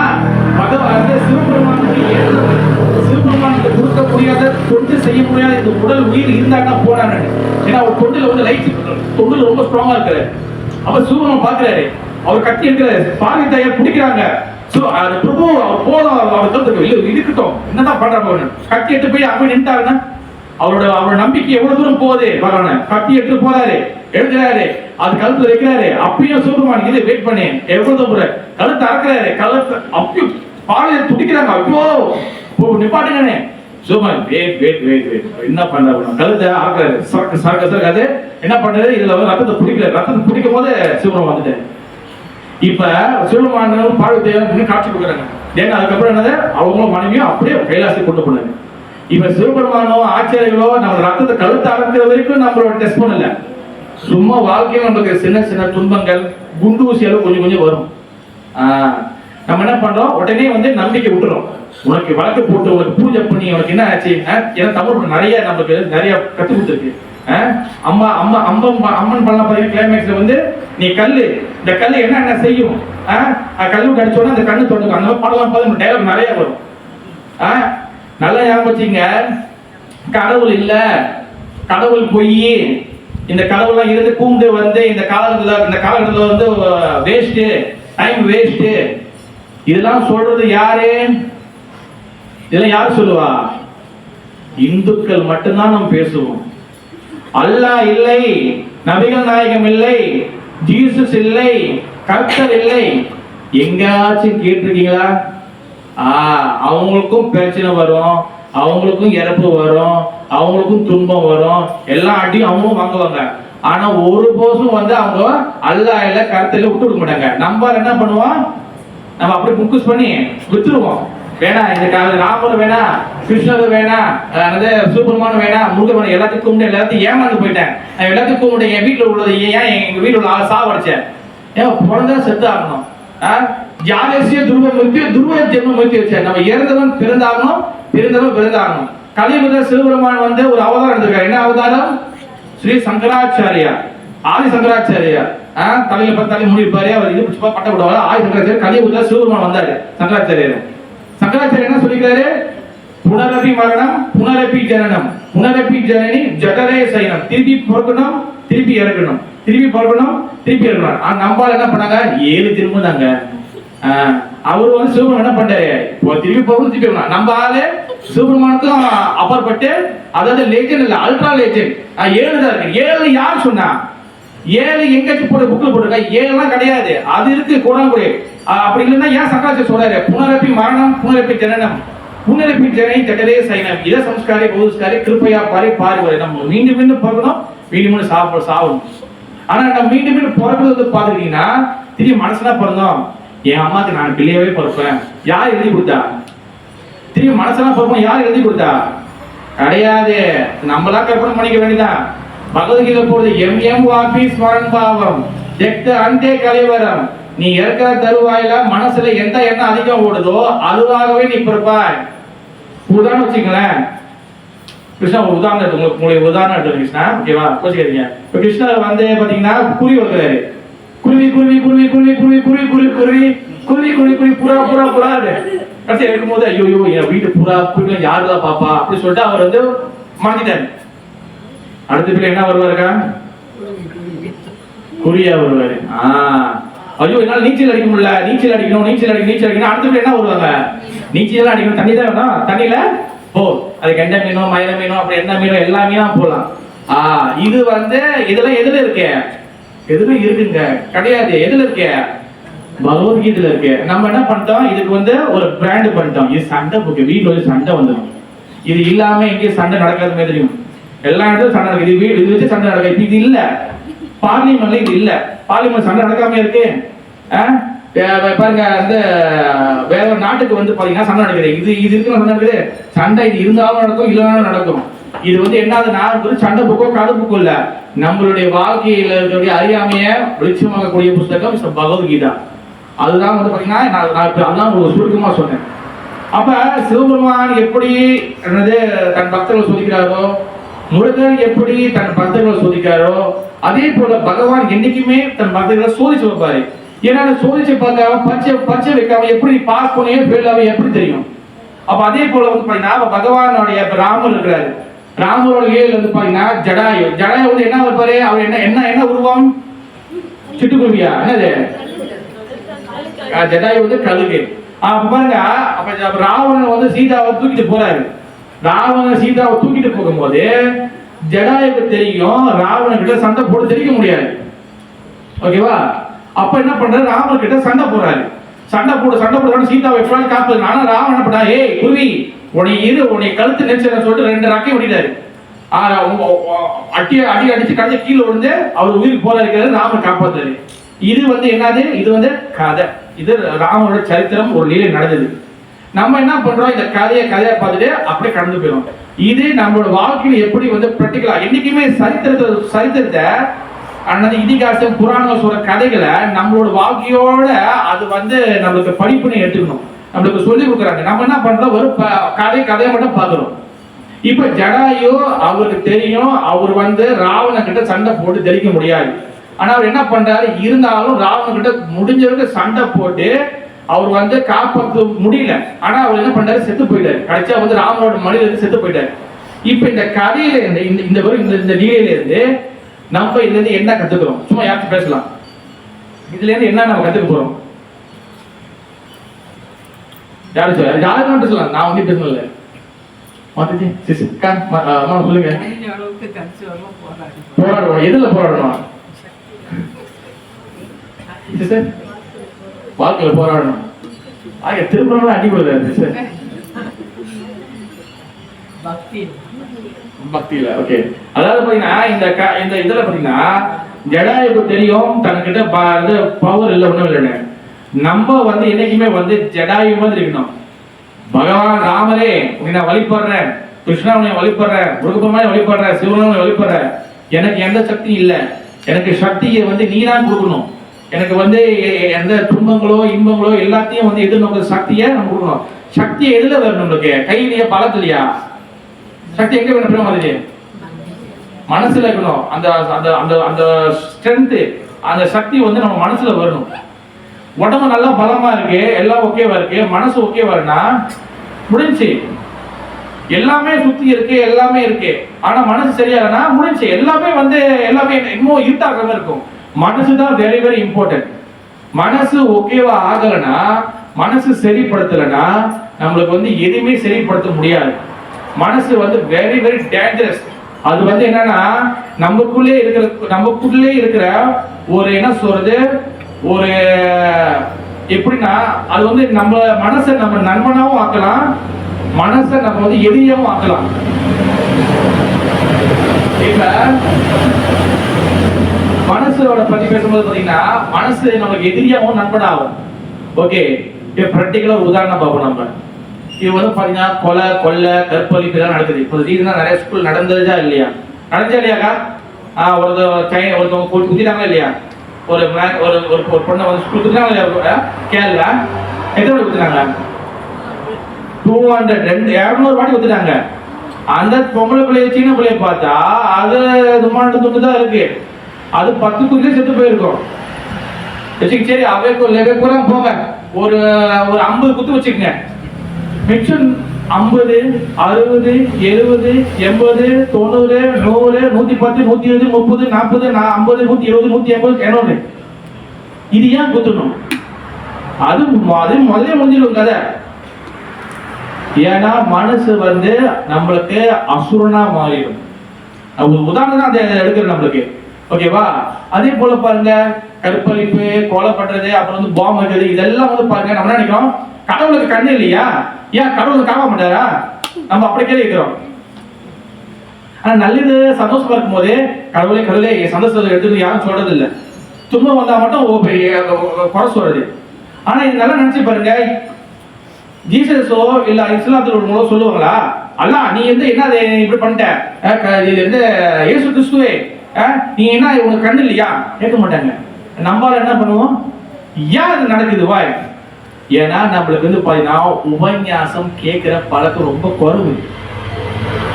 சிவபெருமானுக்கு கொடுக்க முடியாத தொண்டு செய்ய முடியாத இந்த உடல் உயிர் இருந்தாங்கன்னா போனான்னு. ஏன்னா அவர் தொண்டுல வந்து லைட் தொண்டுல ரொம்ப ஸ்ட்ராங்கா இருக்காரு. அப்ப சிவபெருமான் பாக்குறாரு, அவர் கத்தி எடுக்கிறாரு, பார்வை தாயார் பிடிக்கிறாங்க. பிரபு அவர் போதும், அவர் இருக்கட்டும், என்னதான் பண்றாங்க. கத்தி எடுத்து போய் அப்படி நின்ட்டாருன்னா அவரோட நம்பிக்கை எவ்வளவு தூரம் போகுது பகவான. கத்தி எடுத்து போறாரு, எழுதுறாரு, அது கழுத்துல வைக்கிறாரு. அப்பயும் சிவபெருமான் இது வெயிட் பண்ணி எவ்வளவு தூரம் கழுத்து அறக்கிறாரு, கழுத்து அப்பயும் பார்வையை துடிக்கிறாங்க. ஐயோ நிப்பாட்டுங்கண்ணே. சிவபெருமான் என்ன பண்றாரு, கழுத்தை அறக்கிறாரு, சரக்கு அது என்ன பண்றாரு, இதுல வந்து ரத்தத்தை பிடிக்கிறாரு. ரத்தத்தை பிடிக்கும் போது சிவபெருமான் வந்துட்டாரு. இப்ப சிவபெருமான் பார்வதி காட்சி கொடுக்குறாங்க. ஏன்னா அதுக்கப்புறம் என்னது, அவங்களும் மனைவியும் அப்படியே கைலாசி கொண்டு போனாங்க. இப்ப சிவபெருமானோ ஆச்சாரியர்களோ நம்ம ரத்தத்தை கழுத்து அறக்கிற வரைக்கும் நம்மளோட டெஸ்ட் பண்ணல. சும்மா வாழ்க்கையில் நமக்கு சின்ன சின்ன துன்பங்கள் குண்டு ஊசியாலும் கொஞ்சம் கொஞ்சம் வரும். நம்ம என்ன பண்றோம், உடனே வந்து நம்பிக்கை விட்டுறோம். உனக்கு வழக்கு போட்டு உனக்கு பூஜை பண்ணி உனக்கு என்ன ஆச்சு. ஏன்னா தமிழ் நிறைய நமக்கு நிறைய கத்து கொடுத்துருக்கு. அம்மா அம்மா அம்மன் பண்ணலாம் பாத்தீங்கன்னா கிளைமேக்ஸ்ல வந்து நீ கல்லு, இந்த கல்லு என்ன செய்யும், கல்லு கடிச்சோன்னா அந்த கண்ணு தொடங்கும். அந்த மாதிரி பாடலாம் பார்த்து டைலாக் நிறைய வரும். நல்லா ஞாபகம் வச்சுங்க, கடவுள் இல்ல, கடவுள் பொய், இந்த கடவுள்லாம் இருந்து கூண்டு வந்து இந்த காலகட்டத்தில் வந்து வேஸ்ட், டைம் வேஸ்ட், இதெல்லாம் சொல்றது யாரு, இதெல்லாம் யாரு சொல்லுவா, இந்துக்கள் மட்டும்தான் நம்ம பேசுவோம். அல்லாஹ் இல்லை, நபிகள் நாயகம் இல்லை, ஜீசஸ் இல்லை, கர்த்தர் இல்லை, எங்காச்சும் கேட்டிருக்கீங்களா? அவங்களுக்கும் பிரச்சனை வரும், அவங்களுக்கும் இறப்பு வரும், அவங்களுக்கும் துன்பம் வரும், எல்லா அடியும் அவங்களும் வாங்குவாங்க. ஆனா ஒரு போதும் வந்து அவங்க அல்லாஹ் இல்ல கருத்துல விட்டு கொடுக்க மாட்டாங்க. நம்ம என்ன பண்ணுவோம், நம்ம அப்படி புக்குஸ் பண்ணி வித்துருவோம். வேணா இந்த ராமர் வேணா, கிருஷ்ணர் வேணா, சூப்பர்மான் வேணா, முருகன் வேணா, எல்லாத்தையும் கும்பிட்டு எல்லாத்தையும் ஏமாந்து போயிட்டேன். எல்லாத்தையும் கும்பிட்டு என் வீட்டுல உள்ளது ஏன் எங்க வீட்டுல உள்ள ஆளை சாவடிச்சேன். ஏன் பிறந்தா செத்து ஆகணும். யாதேசிய துருவ முயற்சி, துருவ ஜென்ம முயற்சி வச்சேன். நம்ம இறந்தவன் பிறந்தாகணும், பிறந்தவன் பிறந்தாகணும். கலியுகத்துல சிவபெருமான் வந்து ஒரு அவதாரம் எடுத்திருக்காரு. என்ன அவதாரம்? ஸ்ரீ சங்கராச்சாரியா, ஆதி சங்கராச்சாரியா. தலையில பத்தாலே முடிப்பாரு, அவர் இது பட்ட விடுவாரு. ஆதி சங்கராச்சாரியர் கலியுகத்துல சிவபெருமான் வந்தாரு. சங்கராச்சாரியர் என்ன சொல்லிக்கிறாரு, புனரபி மரணம், புனரபி ஜனனம், புனரபி ஜனனி ஜடரே சைனம். திருப்பி பிறக்கணும், திருப்பி இறக்கணும், திருப்பி பிறக்கணும், திருப்பி இறக்கணும். நம்பால என்ன பண்ணாங்க, 7 திரும்பினாங்க. அவரு வந்து சிவபெருமான் என்ன பண்றாரு, திருப்பி பிறக்கணும், திருப்பி இறக்கணும். நம்ம ஆளு சிவபெருமானுக்கும் அப்பாற்பட்டு, அதாவது லேஜெண்ட் இல்ல, அல்ட்ரா லேஜெண்ட். 7 தான் இருக்கு. 7 யார் சொன்னா? 7 எங்கேயாச்சும் போட்டு புக்ல போட்டுருக்கா? 7 கிடையாது, அது இருக்கு கூடாது. அப்படி இல்லைன்னா ஏன் சங்கராச்சாரியர் சொல்றாரு, புனரப்பி மரணம், புனரப்பி ஜனனம், புனரப்பி ஜனனி ஜடரே சைனம், இத சம்ஸ்காரி பௌஸ்காரி கிருப்பையா பாரி. நம்ம மீண்டும் மீண்டும் பிறக்கணும், மீண்டும் மீண்டும் சாவணும். ஆனா நம்ம மீண்டும் மீண்டும் பிறக்கிறது பாத்துக்கிட்டீங்கன்னா, திரும்பி மனசுனா பிறந்தோம், என் அம்மாக்கு நான் பிள்ளையவே பிறப்பேன், யார் எழுதி கொடுத்தா? திரும்பி மனசுனா பிறப்போம், யார் எழுதி கொடுத்தா? கிடையாது, நம்மளா கற்பனை பண்ணிக்க வேண்டியதான். பகவத்கீதை போடுது, எம் வாபி ஸ்மரன் பாவம் ஜெக்த அந்தே கலைவரம். நீ இருக்கிற தருவாயில மனசுல எந்த எண்ணம் அதிகம் ஓடுதோ அதுவாகவே நீ பிறப்பாய். உதாரணம் வச்சுங்களேன், கிருஷ்ணா ஒரு உதாரணம் எடுத்து உங்களுக்கு உதாரணம் எடுத்து கிருஷ்ணா, ஓகேவா? கோச்சிக்கிறீங்க. இப்ப கிருஷ்ணர் வந்து பாத்தீங்கன்னா குருவி வளர்க்கிறாரு. குருவி குருவி குருவி குருவி குருவி குருவி குருவி குருவி குருவி குருவி குருவி புறா புறா புறாரு. கடைசி இருக்கும்போது ஐயோ என் வீட்டு புறா குருவி யாருதான் பாப்பா அப்படின்னு சொல்லிட்டு அவர் வந்து மாத்திட்டாரு. அடுத்த பிள்ளை என்ன வருவாருக்கா? குறியா வருவாரு. ஐயோ என்னால நீச்சல் அடிக்க முடியல, நீச்சல் அடிக்கணும் அடுத்த என்ன வருவாங்க, நீச்சல் அடிக்கணும், தண்ணி தான் வேணும், தண்ணியில போ, அது கெண்டை மீனோ மயில மீனோ அப்படி என்ன மீனோ எல்லா மீனும் போகலாம். இது வந்து இதெல்லாம் எதுல இருக்கு, எதுல இருக்குங்க கிடையாது, எதுல இருக்கு, பகவத்கீதையில இருக்கு. நம்ம என்ன பண்ணிட்டோம், இதுக்கு வந்து ஒரு பிராண்ட் பண்ணிட்டோம், இது சண்டை புக்கு, வீட்டுல வந்து சண்டை வந்துடும். இது இல்லாம எங்கேயும் சண்டை நடக்காத மாதிரி தெரியும், எல்லா இடத்துலயும் சண்டை நடக்குது, இது வச்சு சண்டை நடக்குது. இது இல்ல பார்லிமெண்ட்ல, இது இல்ல பார்லிமெண்ட் சண்டை நடக்காம இருக்கு. பாருங்க அந்த வேற ஒரு நாட்டுக்கு வந்து பாத்தீங்கன்னா சண்டை நடக்குது, இது இருக்கு சண்டை நடக்குது, சண்டை இது இருந்தாலும் நடக்கும் இல்லைனாலும் நடக்கும். இது வந்து என்னதுன்னா சண்டை புக்கோ கதை புக்கோ இல்ல, நம்மளுடைய வாழ்க்கையில இருக்கக்கூடிய அறியாமைய வெளிச்சமாகக்கூடிய புத்தகம் பகவத்கீதா. அதுதான் வந்து பாத்தீங்கன்னா நான் அதான் ஒரு சுருக்கமா சொன்னேன். அப்ப சிவபெருமான் எப்படி தன் பக்தர்களை சோதிக்கிறாரோ, முருகன் எப்படி தன் பக்தர்களை சோதிக்கிறாரோ, அதே போல பகவான் என்னைக்குமே தன் பக்தர்களை சோதிச்சு வைப்பாரு. ஏன்னா சோதிச்சு பார்க்காம பச்சை வைக்காம எப்படி பாஸ் பண்ணியே ஃபெயில் ஆக எப்படி தெரியும். அப்ப அதே போல வந்து பாத்தீங்கன்னா பகவானுடைய ராமர் இருக்கிறாரு, ராமரோட ஏழு வந்து பாத்தீங்கன்னா ஜடாயு வந்து என்ன வைப்பாரு, அவர் என்ன உருவம், சிட்டுக்குருவியா என்னது, ஜடாயு வந்து கழுகு. பாருங்க அப்ப ராவணன் வந்து சீதாவை தூக்கிட்டு போறாரு, ராவணன் சீதாவை தூக்கிட்டு போகும்போது ஜடாயுக்கு தெரியும் ராவணன் கிட்ட சண்டை போட்டு தெரிவிக்க முடியாது. ஓகேவா? அப்ப என்ன பண்றாரு, ராவணன் கிட்ட சண்டை போடுறாரு, சண்டை போடுறாரு சீதாவை எப்படி காப்பாது. ஆனா ராவணன் என்ன பண்ணா, ஏய் குருவி உன்னை கழுத்து நெரிச்சல சொல்லிட்டு 2 ரக்கையும் விட்டாரு. அடி அடிச்சு கடைசி கீழே விழுந்து அவர் உயிருக்கு போறாரு, ராமன் காப்பாத்தாரு. இது வந்து என்னது, இது வந்து கதை, இது ராமனோட சரித்திரம், ஒரு லீலை நடந்தது. நம்ம என்ன பண்றோம், இந்த கதையை பார்த்துட்டு அப்படியே கடந்து போயிடும். இது நம்மளோட வாழ்க்கையில எப்படி வந்து பிராக்டிகலா என்னைக்குமே சரித்திரத்தை அண்ணது இதிகாசம் புராணம் சொல்ற கதைகளை நம்மளோட வாழ்க்கையோட அது வந்து நம்மளுக்கு படிப்புன்னு எடுத்துக்கணும், நம்மளுக்கு சொல்லி கொடுக்குறாங்க. நம்ம என்ன பண்றோம், ஒரு கதையை மட்டும் பார்க்கிறோம். இப்ப ஜடாயு அவருக்கு தெரியும், அவர் வந்து ராவணன் கிட்ட சண்டை போட்டு ஜெயிக்க முடியாது. ஆனா அவர் என்ன பண்றாரு, இருந்தாலும் ராவணன் கிட்ட முடிஞ்சவருக்கு சண்டை போட்டு அவர் வந்து காப்பாற்ற முடியல. ஆனா அவர் என்ன பண்றாரு, செத்து போயிட்டாரு. கடைசியா வந்து ராமனோட மடியில இருந்து செத்து போயிட்டாரு. இப்ப இந்த கதையில இருந்து இந்த லீலையில இருந்து நம்ம இதுல இருந்து என்ன கத்துக்கிறோம், சும்மா யாருக்கும் பேசலாம், இதுல இருந்து என்ன நம்ம கத்துக்க போறோம், யாரும் பேசலாம், நான் வந்து பேசல சொல்லுங்க. போராடுவோம், எதுல போராடணும், வாழ்க்கையில போராடணும். திருப்பணம் அடிபடுது பக்தியில. ஓகே, அதாவது பாத்தீங்கன்னா இந்த இதுல பாத்தீங்கன்னா ஜடாயுக்கு தெரியும் தன்கிட்ட பவர் இல்லை, ஒண்ணும் இல்லைன்னு. நம்ம வந்து என்னைக்குமே வந்து ஜடாயு மாதிரி இருக்கணும். பகவான் ராமரே உன்னை நான் வழிபடுறேன், கிருஷ்ணா உன்னை வழிபடுறேன், முருகப்பெருமானை வழிபடுறேன், சிவனை வழிபடுறேன், எனக்கு எந்த சக்தியும் இல்லை, எனக்கு சக்தியை வந்து நீ தான் கொடுக்கணும், எனக்கு வந்து எந்த துன்பங்களோ இன்பங்களோ எல்லாத்தையும் வந்து எதிர்நோக்கிற சக்தியை நம்ம கொடுக்கணும். சக்தியை எதுல வரும், நம்மளுக்கு கையிலேயே பலத்திலையா, சக்தி எங்க வேணும், மாதிரி மனசுல இருக்கணும். அந்த அந்த அந்த அந்த ஸ்ட்ரென்த், அந்த சக்தி வந்து நம்ம மனசுல வரணும். உடம்பு நல்லா பலமா இருக்கு, எல்லாம் ஓகேவா இருக்கு, மனசு ஓகேவா இருந்தா முடிஞ்சு, எல்லாமே சுத்தி இருக்கு, எல்லாமே இருக்கு. ஆனா மனசு சரியாகனா முடிஞ்சு, எல்லாமே வந்து எல்லாமே இன்னும் இருட்டாக இருக்கும். மனசு தான் வெரி வெரி இம்பார்ட்டன்ட். மனசு ஓகேவா ஆகலனா, மனசு சரிப்படுத்தலனா நம்மளுக்கு வந்து எதுவுமே சரிப்படுத்த முடியாது. மனசு வந்து வெரி வெரி டேஞ்சரஸ். அது வந்து என்னன்னா நமக்குள்ளே இருக்கிற ஒரு என்ன சொல்றது, ஒரு எப்படின்னா அது வந்து நம்ம மனசை நம்ம நண்பனாவும் ஆக்கலாம், மனசை நம்ம வந்து எதிரியாவும் ஆக்கலாம். இப்ப மனசோட பத்தி பேசும்போது பாத்தீங்கன்னா மனசு நமக்கு எதிரியாவும் நண்பனாகும். ஓகே, இப்ப பிராக்டிகலா ஒரு உதாரணம் பார்ப்போம். நம்ம இது வந்து பாத்தீங்கன்னா கொலை கொள்ளை கற்பழிப்பு எல்லாம் நடக்குது. இப்போ ரீசனா நிறைய ஸ்கூல் நடந்ததா இல்லையாக்கா? ஒருத்தவங்க குத்திட்டாங்களா இல்லையா? ஒரு பொண்ணை வந்து ஸ்கூல் குத்திட்டாங்க இல்லையா? கேரளா எத்தனை வாட்டி குத்திட்டாங்க? 200 வாட்டி குத்திட்டாங்க. அந்த பொம்பளை பிள்ளைய சின்ன பிள்ளைய பார்த்தா அது தும்மாண்டு துண்டு தான் இருக்கு, அது 10 குத்திலே செத்து போயிருக்கும். சரி அவை கூட போங்க, ஒரு 50 குத்து வச்சுக்கங்க, மிச்சம் 50, 60, 70, 80, 90, 100, 110, 120, 30, 40, 50, 170, 180, 200. இது ஏன் குத்தணும்? அது முதலே முடிஞ்சிடும் கதை. ஏன்னா மனசு வந்து நம்மளுக்கு அசுரனா மாறிடும். உதாரணம் தான் அதை எடுக்கிறேன் நம்மளுக்கு. ஓகேவா? அதே போல பாருங்க, கற்பழிப்பு, கொலை பண்றது, அப்புறம் வந்து பாம்பு வைக்கிறது, இதெல்லாம் வந்து பாருங்க நம்ம நினைக்கிறோம் கடவுளுக்கு கண்ணு இல்லையா, ஏன் கடவுளுக்கு காவ மாட்டாரா, நம்ம அப்படி கேட்கிறோம். ஆனா நல்லது சந்தோஷமா இருக்கும் போது கடவுளே கடவுளே என் சந்தோஷத்தை எடுத்துட்டு யாரும் சொல்றது இல்லை. துன்பம் வந்தா மட்டும் குறை சொல்றது. ஆனா இது நல்லா நினைச்சு பாருங்க, ஜீசஸோ இல்ல இஸ்லாத்துல உள்ளவங்களோ சொல்லுவாங்களா, அல்லா நீ வந்து என்ன இப்படி பண்ணிட்ட, இது வந்து இயேசு கிறிஸ்துவே நீ என்ன உனக்கு கண்ணு இல்லையா, கேட்க மாட்டாங்க. நம்மளால என்ன பண்ணுவோம், ஏன் இது நடக்குது வாய், ஏன்னா நம்மளுக்கு வந்து பாத்தீங்கன்னா உபன்யாசம் கேட்கிற பழக்கம் ரொம்ப குறைவு.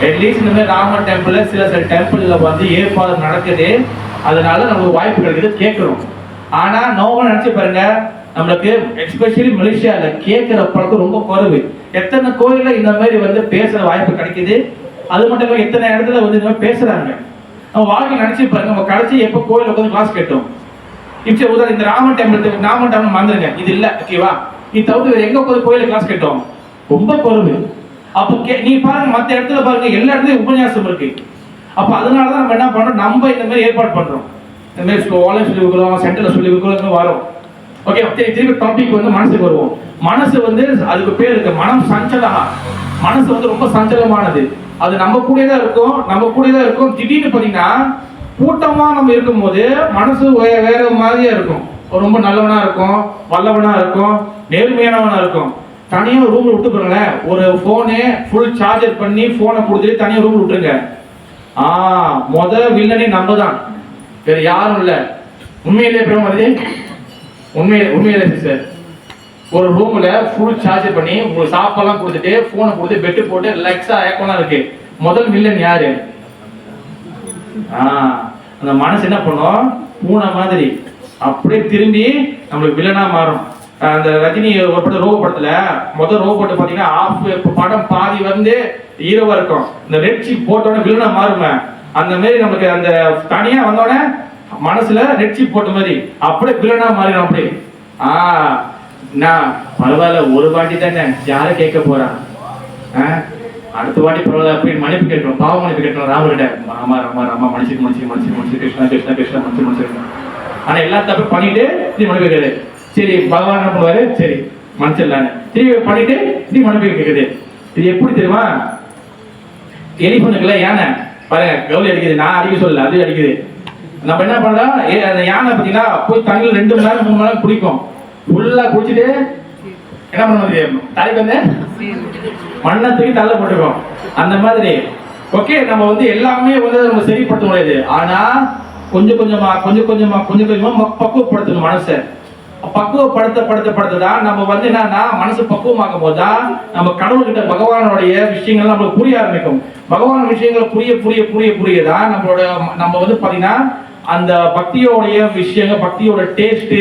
அட்லீஸ்ட் இந்த மாதிரி ராமர் டெம்பிள் சில டெம்பிள்ல வந்து ஏற்பாடு நடக்குது, அதனால நமக்கு வாய்ப்பு கிடைக்குது கேட்கிறோம். ஆனா நோவா நினைச்சு பாருங்க, நம்மளுக்கு எஸ்பெஷலி மலேசியால கேட்கிற பழக்கம் ரொம்ப குறைவு. எத்தனை கோயில்ல இந்த மாதிரி வந்து பேசுற வாய்ப்பு கிடைக்குது, அது மட்டும் இல்ல எத்தனை இடத்துல வந்து இந்த மாதிரி பேசுறாங்க. நம்ம வாழ்க்கை நினைச்சு பாருங்க, நம்ம கடைசி எப்போ கோயில் உட்காந்து கிளாஸ் கேட்டோம். இப்போ உதாரணம் இந்த ராமன் டெம்பிள் மறந்துருங்க, இது இல்ல ஓகேவா, நீ தவிர்த்து வேற எங்க உட்காந்து கோயில கிளாஸ் கேட்டோம், ரொம்ப குறைவு. அப்போ நீ பாருங்க மற்ற இடத்துல பாருங்க எல்லா இடத்துலயும் உபன்யாசம் இருக்கு. அப்ப அதனாலதான் நம்ம என்ன பண்றோம், நம்ம இந்த மாதிரி ஏற்பாடு பண்றோம். இந்த மாதிரி ஆன்லைன் சொல்லி கொடுக்குறோம், சென்டர்ல சொல்லி கொடுக்குறோம், வரோம். ஓகே, திருப்பி டாபிக் வந்து மனசுக்கு வருவோம். மனசு வந்து அதுக்கு பேர் இருக்கு மனம் சஞ்சலமா. மனசு வந்து ரொம்ப சஞ்சலமானது. அது நம்ம கூட தான் இருக்கும். திடீர்னு பாத்தீங்கன்னா கூட்டமா நம்ம இருக்கும் போது மனசு வேற மாதிரியா இருக்கும். ரொம்ப நல்லவனா இருக்கும், வல்லவனா இருக்கும், நேர்மையானவனா இருக்கும். தனியா ரூம்ல விட்டு போறேன், ஒரு போனே ஃபுல் சார்ஜர் பண்ணி போனை கொடுத்துட்டு தனியா ரூம்ல விட்டுருங்க. வில்லனே நம்ம தான், வேற யாரும் இல்ல. உண்மையிலே பிரமாதி, உண்மையிலே சார், ஒரு ரூம்ல ஃபுல் சார்ஜ் பண்ணி உங்களுக்கு சாப்பாடுலாம் கொடுத்துட்டு போனை கொடுத்து பெட்டு போட்டு ரிலாக்ஸா ஏக்கம்லாம் இருக்கு. முதல் வில்லன் யாரு? அந்த மனசு என்ன பண்ணும், பூனை மாதிரி அப்படியே திரும்பி நம்மளுக்கு வில்லனா மாறும். அந்த ரஜினி ஒரு படம் ரோபோ படத்துல முதல் ரோபோ போட்டு பாத்தீங்கன்னா ஆஃப் படம் பாதி வந்து ஹீரோவா இருக்கும், இந்த ரெட் சிப் போட்டோட வில்லனா மாறுமே. அந்த மாதிரி நமக்கு அந்த தனியா வந்தோடனே மனசுல ரெட் சிப் போட்ட மாதிரி அப்படியே வில்லனா மாறிடும். அப்படியே நான் பரவாயில்ல, ஒரு வாட்டி தானே யாரை கேட்க போறான், அடுத்த வாட்டி பரவாயில்ல அப்படின்னு மன்னிப்பு கேட்கணும், பாவ மன்னிப்பு கேட்கணும் ராமர்கிட்ட. ராமா மன்னிச்சு கிருஷ்ணா மன்னிச்சு. ஆனா எல்லா தப்பு பண்ணிட்டு நீ மன்னிப்பு கேட்குது. சரி பகவான் என்ன பண்ணுவாரு, சரி மன்னிச்சிடலான்னு திரும்பி பண்ணிட்டு நீ மன்னிப்பு கேட்குது. இது எப்படி தெரியுமா, எலிஃபனுக்குள்ள யானை பாருங்க கவுளி அடிக்குது, நான் அடிக்க சொல்லல, அது அடிக்குது. நம்ம என்ன பண்றோம், அந்த யானை பார்த்தீங்கன்னா போய் தண்ணியில் 2 மணி நேரம் 3 மணி நேரம் குடிக்கும். ஃபுல்லா குடிச்சிட்டு என்ன பண்ண தலைக்கு வந்து மண்ணை தூக்கி தள்ள போட்டுருக்கோம். அந்த மாதிரி ஓகே, நம்ம வந்து எல்லாமே வந்து நம்ம சரிப்படுத்த முடியாது. ஆனா கொஞ்சம் கொஞ்சமா பக்குவப்படுத்தணும் மனசை. படுத்ததான் நம்ம வந்து என்னன்னா மனசு பக்குவமாக்கும் போதுதான் நம்ம கடவுள்கிட்ட பகவானுடைய விஷயங்கள் நம்மளுக்கு புரிய ஆரம்பிக்கும். பகவான் விஷயங்கள் புரியதான் நம்ம வந்து பாத்தீங்கன்னா அந்த பக்தியோடைய விஷயங்கள், பக்தியோட டேஸ்ட்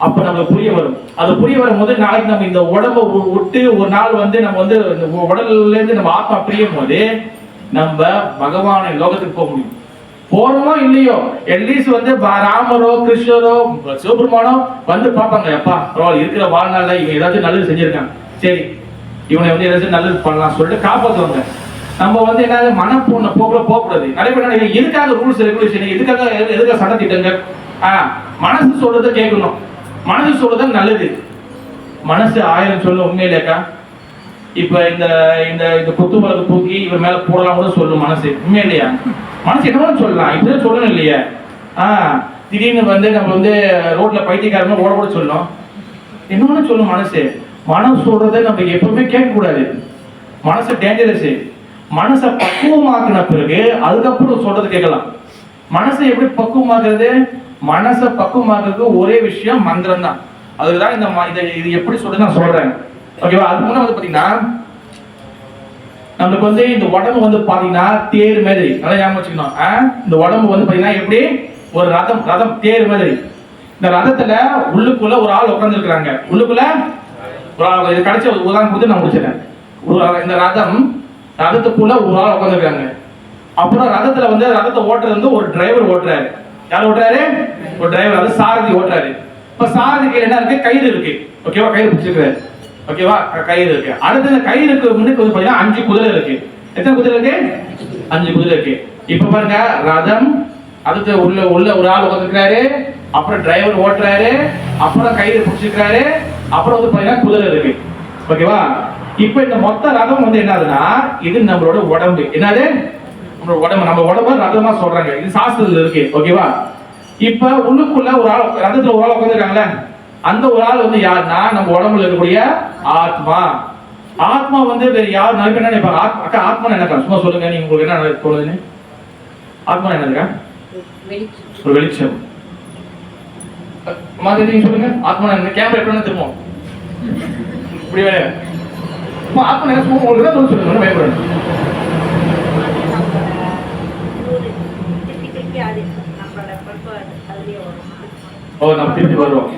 அப்ப நம்மளுக்கு புரிய வரும். அது புரிய வரும் போது நாளைக்கு நம்ம இந்த உடம்பை விட்டு ஒரு நாள் வந்து நம்ம வந்து உடல்ல இருந்து நம்ம ஆத்மா பிரியும் போது நம்ம பகவான லோகத்துக்கு போக முடியும். போறோமோ இல்லையோ அட்லீஸ்ட் வந்து ராமரோ கிருஷ்ணரோ சிவபெருமானோ வந்து பார்ப்பாங்க, எப்பா இருக்கிற வாழ்நாள்ல இவன் ஏதாச்சும் நல்லது செஞ்சிருக்கான், சரி இவனை வந்து ஏதாச்சும் நல்லது பண்ணலாம் சொல்லிட்டு காப்பாற்றுவாங்க. நம்ம வந்து என்ன மனப்பூர்ண போக்குல போகக்கூடாது. நிறைய பேர் எதுக்காக ரூல்ஸ் ரெகுலேஷன், எதுக்காக சட்டத்திட்டங்கள், மனசு சொல்றதை கேட்கணும். மனசு சொல்றது நல்லது. மனசு 1000 சொல்லும் உண்மையிலேக்கா. இப்ப இந்த இந்த குத்து வழக்கு தூக்கி இவன் மேல போடலாம் கூட சொல்லும் மனசு. உண்மையிலையா மனசு என்னன்னு சொல்லலாம், இப்படிதான் சொல்லணும் இல்லையா. திடீர்னு வந்து நம்ம வந்து ரோட்ல பைத்தியக்காரமா ஓட சொல்லணும், என்னன்னு சொல்லும் மனசு. மனசு சொல்றதை நம்ம எப்பவுமே கேட்க கூடாது. மனசு டேஞ்சரஸ். மனசை பக்குவமாக்குன பிறகு அதுக்கப்புறம் சொல்றது கேட்கலாம். மனசை எப்படி பக்குவமாக்குறது, மனசை பக்குவமாக்குறதுக்கு ஒரே விஷயம் மந்திரம் தான். அதுதான் இது எப்படி சொல்றது நான் சொல்றேன். ஓகேவா? அதுக்கு முன்னாடி வந்து பாத்தீங்கன்னா நம்மளுக்கு வந்து இந்த உடம்பு வந்து பாத்தீங்கன்னா தேர் மாதிரி, நல்லா ஞாபகம் வச்சுக்கணும். இந்த உடம்பு வந்து பாத்தீங்கன்னா எப்படி ஒரு ரதம் தேர் மாதிரி. இந்த ரதத்துல உள்ளுக்குள்ள ஒரு ஆள் உட்கார்ந்து இருக்கிறாங்க. உள்ளுக்குள்ள ஒரு ஆள், இது கிடைச்ச உதாரணம் கொடுத்து நான் முடிச்சிடறேன். இந்த ரதத்துக்குள்ள ஒரு ஆள் உட்காந்துருக்காங்க. அப்புறம் ரதத்துல வந்து ரதத்தை ஓட்டுறது வந்து ஒரு டிரைவர் ஓட்டுறாரு. யார் ஓட்டுறாரு? ஒரு டிரைவர், அது சாரதி ஓட்டுறாரு. இப்ப சாரதி கையில என்ன இருக்கு? கயிறு இருக்கு. ஓகேவா? கயிறு பிடிச்சிருக்காரு. ஓகேவா? கயிறு இருக்கு. அடுத்து இந்த கயிறுக்கு முன்னுக்கு வந்து பாத்தீங்கன்னா 5 குதிரை இருக்கு. எத்தனை குதிரை இருக்கு? 5 குதிரை இருக்கு. இப்ப பாருங்க, ரதம், அடுத்து உள்ள ஒரு ஆள் உட்காந்துருக்காரு, அப்புறம் டிரைவர் ஓட்டுறாரு, அப்புறம் கயிறு பிடிச்சிருக்காரு, அப்புறம் வந்து பாத்தீங்கன்னா குதிரை இருக்கு. ஓகேவா? இப்ப இந்த மொத்த ரதம் வந்து என்னதுன்னா, இது நம்மளோட உடம்பு. என்னது? நம்மளோட உடம்பு. நம்ம உடம்பு ரதமா சொல்றாங்க. இது சாஸ்திரத்துல இருக்கு. ஓகேவா? இப்ப உள்ளுக்குள்ள ஒரு ஆள், ரதத்துல ஒரு ஆள் உட்காந்துருக்காங்களே, அந்த ஒரு ஆள் வந்து யாருன்னா நம்ம உடம்புல இருக்கக்கூடிய ஆத்மா. ஆத்மா வந்து வேற யார் நிறைய பேர் நினைப்பாங்க, அக்கா ஆத்மா என்னக்கா? சும்மா சொல்லுங்க, நீங்க உங்களுக்கு என்ன தோணுதுன்னு. ஆத்மா என்னதுக்கா? ஒரு வெளிச்சம். மாதிரி நீங்க சொல்லுங்க, ஆத்மா என்ன? கேமரா எப்படி திரும்பும் இப்படி வேற ஆத்மா என்ன சொல்லுங்க, உங்களுக்கு தான் சொல்லுங்க, பயப்படணும். ஓ, நம்ம திருப்பி வருவோம்,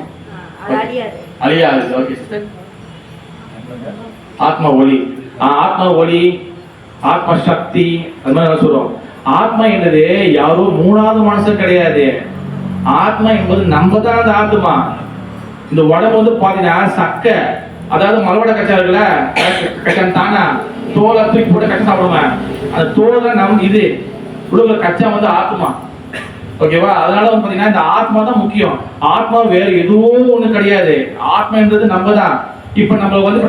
அழியாது. Okay sister. ஆத்மா ஒளி, ஆத்மா ஒளி, ஆத்மா சக்தி, அது மாதிரி சொல்றோம். ஆத்மா என்பது யாரோ மூணாவது மனுஷன் கிடையாது. ஆத்மா என்பது நம்ம தான் அந்த ஆத்மா. இந்த உடம்பு வந்து பாத்தீங்கன்னா சக்க, அதாவது மலவட கச்சா இருக்குல்ல, கச்சான் தானா தோலை தூக்கி போட்டு கச்சா சாப்பிடுவேன். அந்த தோலை நம் இது உள்ள கச்சா வந்து ஆத்மா. ஓகேவா? அதனால வந்து பாத்தீங்கன்னா இந்த ஆத்மா தான் முக்கியம். ஆத்மா வேற எதுவும் ஒண்ணு கிடையாது. ஆத்மான்றது நம்ம தான். இப்ப நம்ம வந்து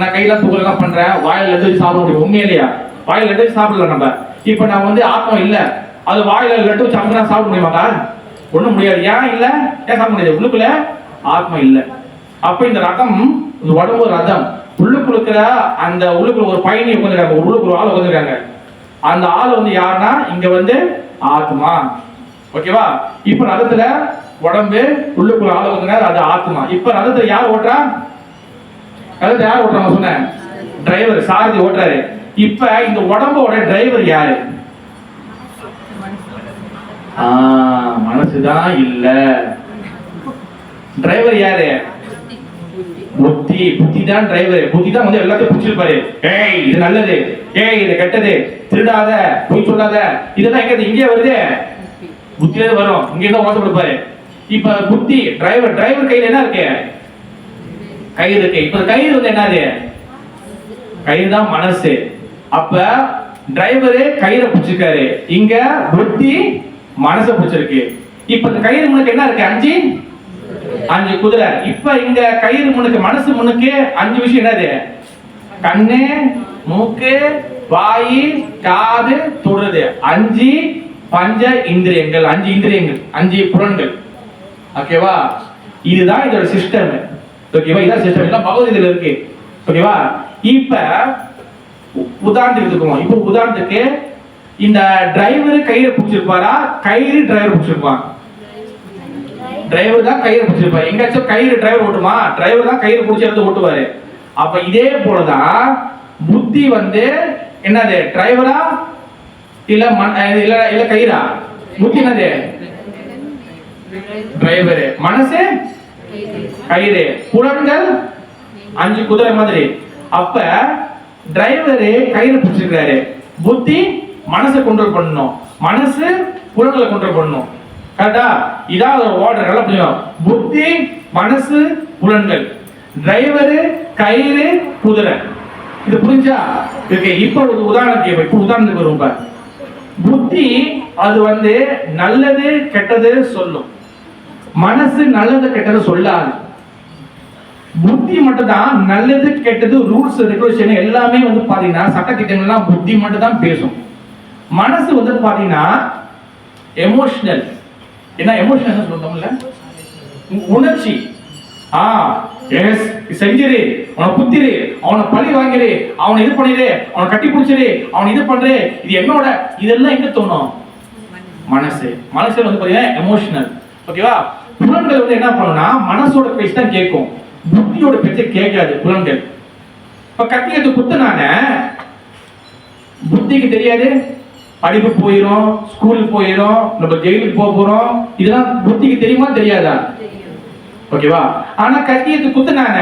நான் கையில தூக்கலாம் பண்றேன், வாயில லட்டு சாப்பிட முடியும். உண்மையா இல்லையா? வாயில லட்டு சாப்பிடலாம் நம்ம. இப்ப நான் வந்து ஆத்மா இல்ல, அது வாயில லட்டு வச்சு அமுக்கினா சாப்பிட முடியுமாக்கா? ஒண்ணும் முடியாது. ஏன் இல்ல? ஏன் சாப்பிட முடியாது? உள்ளுக்குள்ள ஆத்மா இல்ல. அப்ப இந்த ரதம், இந்த உடம்பு ரதம், உள்ளுக்குள்ள அந்த உள்ளுக்குள்ள ஒரு பயணி உட்காந்துருக்காங்க, உள்ளுக்குள்ள ஆள் உட்காந்துருக்காங்க. அந்த ஆள் வந்து யாருன்னா இங்க வந்து ஆத்மா. ஓகேவா? இப்ப ரதத்துல உடம்பு, உள்ளுக்குள்ள ஆள் உட்காந்துருக்காரு, அது ஆத்மா. இப்ப ரதத்தை யார் ஓட்டுறா? ரதத்தை யார் ஓட்டுறாங்க சொன்னேன்? டிரைவர், சாரதி ஓட்டுறாரு. இப்ப இந்த உடம்போட டிரைவர் யாரு? மனசுதான் இல்ல. டிரைவர் யாரு? புத்தி. புத்தி தான் டிரைவர். புத்தி தான் வந்து எல்லாத்தையும் பிடிச்சிருப்பாரு. ஏய் இது நல்லது, ஏய் இது கெட்டது, திருடாத, பொய் சொல்லாத, இதெல்லாம் எங்க இங்கே வருது? புத்தியில வரும், இங்க தான் ஓட்ட கொடுப்பாரு. இப்ப புத்தி டிரைவர், டிரைவர் கையில என்ன இருக்கு? கயிறு இருக்கு. இப்ப கயிறு வந்து என்னது? கயிறு தான் மனசு. அப்ப டிரைவரு கயிறை பிடிச்சிருக்காரு, இங்க புத்தி மனசை பிடிச்சிருக்கு. இப்ப இந்த கயிறு முன்னுக்கு என்ன இருக்கு? 5 குதிரை. இப்ப இங்க கயிறு முன்னுக்கு, மனசு முன்னுக்கு 5 விஷயம் என்னது? கண்ணு, மூக்கு, வாய், காது, தொடுறது. 5 பஞ்ச இந்திரியங்கள், 5 இந்திரியங்கள், 5 புலன்கள். ஓகேவா? இதுதான் இதோட சிஸ்டம். ஓகேவா? இதான் சிஸ்டம். எல்லாம் பகவத்கீதையில இருக்கு. ஓகேவா? இப்ப உதாரணத்துக்கு எடுத்துக்குவோம். இப்ப உதாரணத்துக்கு இந்த டிரைவர் கயிறை பிடிச்சிருப்பாரா, கயிறு டிரைவர் பிடிச்சிருப்பான்? டிரைவர் தான் கயிறு பிடிச்சிருப்பாரு. எங்காச்சும் கயிறு டிரைவர் ஓட்டுமா? டிரைவர் தான் கயிறு பிடிச்சி எடுத்து ஓட்டுவாரு. அப்ப இதே போலதான் புத்தி வந்து என்னது? டிரைவரா இல்ல இல்ல கயிறா? புத்தி என்னது? டிரைவர். மனசு கயிறு. புலன்கள் 5 குதிரை மாதிரி. அப்ப டிரைவரு கயிறு பிடிச்சிருக்காரு, புத்தி மனசை கண்ட்ரோல் பண்ணணும், மனசு புலன்களை கண்ட்ரோல் பண்ணணும். கரெக்டா? இதான் ஓடுற நல்லா புரியும். புத்தி, மனசு, புலன்கள், டிரைவரு, கயிறு, குதிரை. இது புரிஞ்சா? ஓகே. இப்போ ஒரு உதாரணத்துக்கு, இப்போ உதாரணத்துக்கு வரும். புத்தி அது வந்து நல்லது கெட்டது சொல்லும், மனசு நல்லது கெட்டது சொல்லாது. புத்தி மட்டும் தான் நல்லது கெட்டது, ரூல்ஸ் ரெகுலேஷன் எல்லாமே வந்து பாத்தீங்கன்னா சட்டத்திட்டங்கள்லாம் புத்தி மட்டும் தான் பேசும். மனசு வந்து பாத்தீங்கன்னா எமோஷனல். என்ன எமோஷனல் சொல்றோம்ல? உணர்ச்சி. எஸ் செஞ்சிரு, அவனை குத்திரு, அவனை பழி வாங்கிரு, அவனை இது பண்ணிரு, அவனை கட்டி பிடிச்சிரு, அவனை இது பண்று, இது என்னோட, இதெல்லாம் எங்க தோணும்? மனசு. மனசு வந்து பாத்தீங்கன்னா எமோஷனல். ஓகேவா? புலன்கள் வந்து என்ன பண்ணும்னா மனசோட பேச்சு தான் கேட்கும், புத்தியோட பேச்சை கேட்காது புலன்கள். இப்ப கட்டி எடுத்து குத்துனான புத்திக்கு தெரியாது, படிப்பு போயிடும், ஸ்கூலுக்கு போயிடும், நம்ம ஜெயிலுக்கு போக போறோம், இதெல்லாம் புத்திக்கு தெரியுமா தெரியாதா? ஓகேவா? ஆனா கத்தி எடுத்து குத்துனான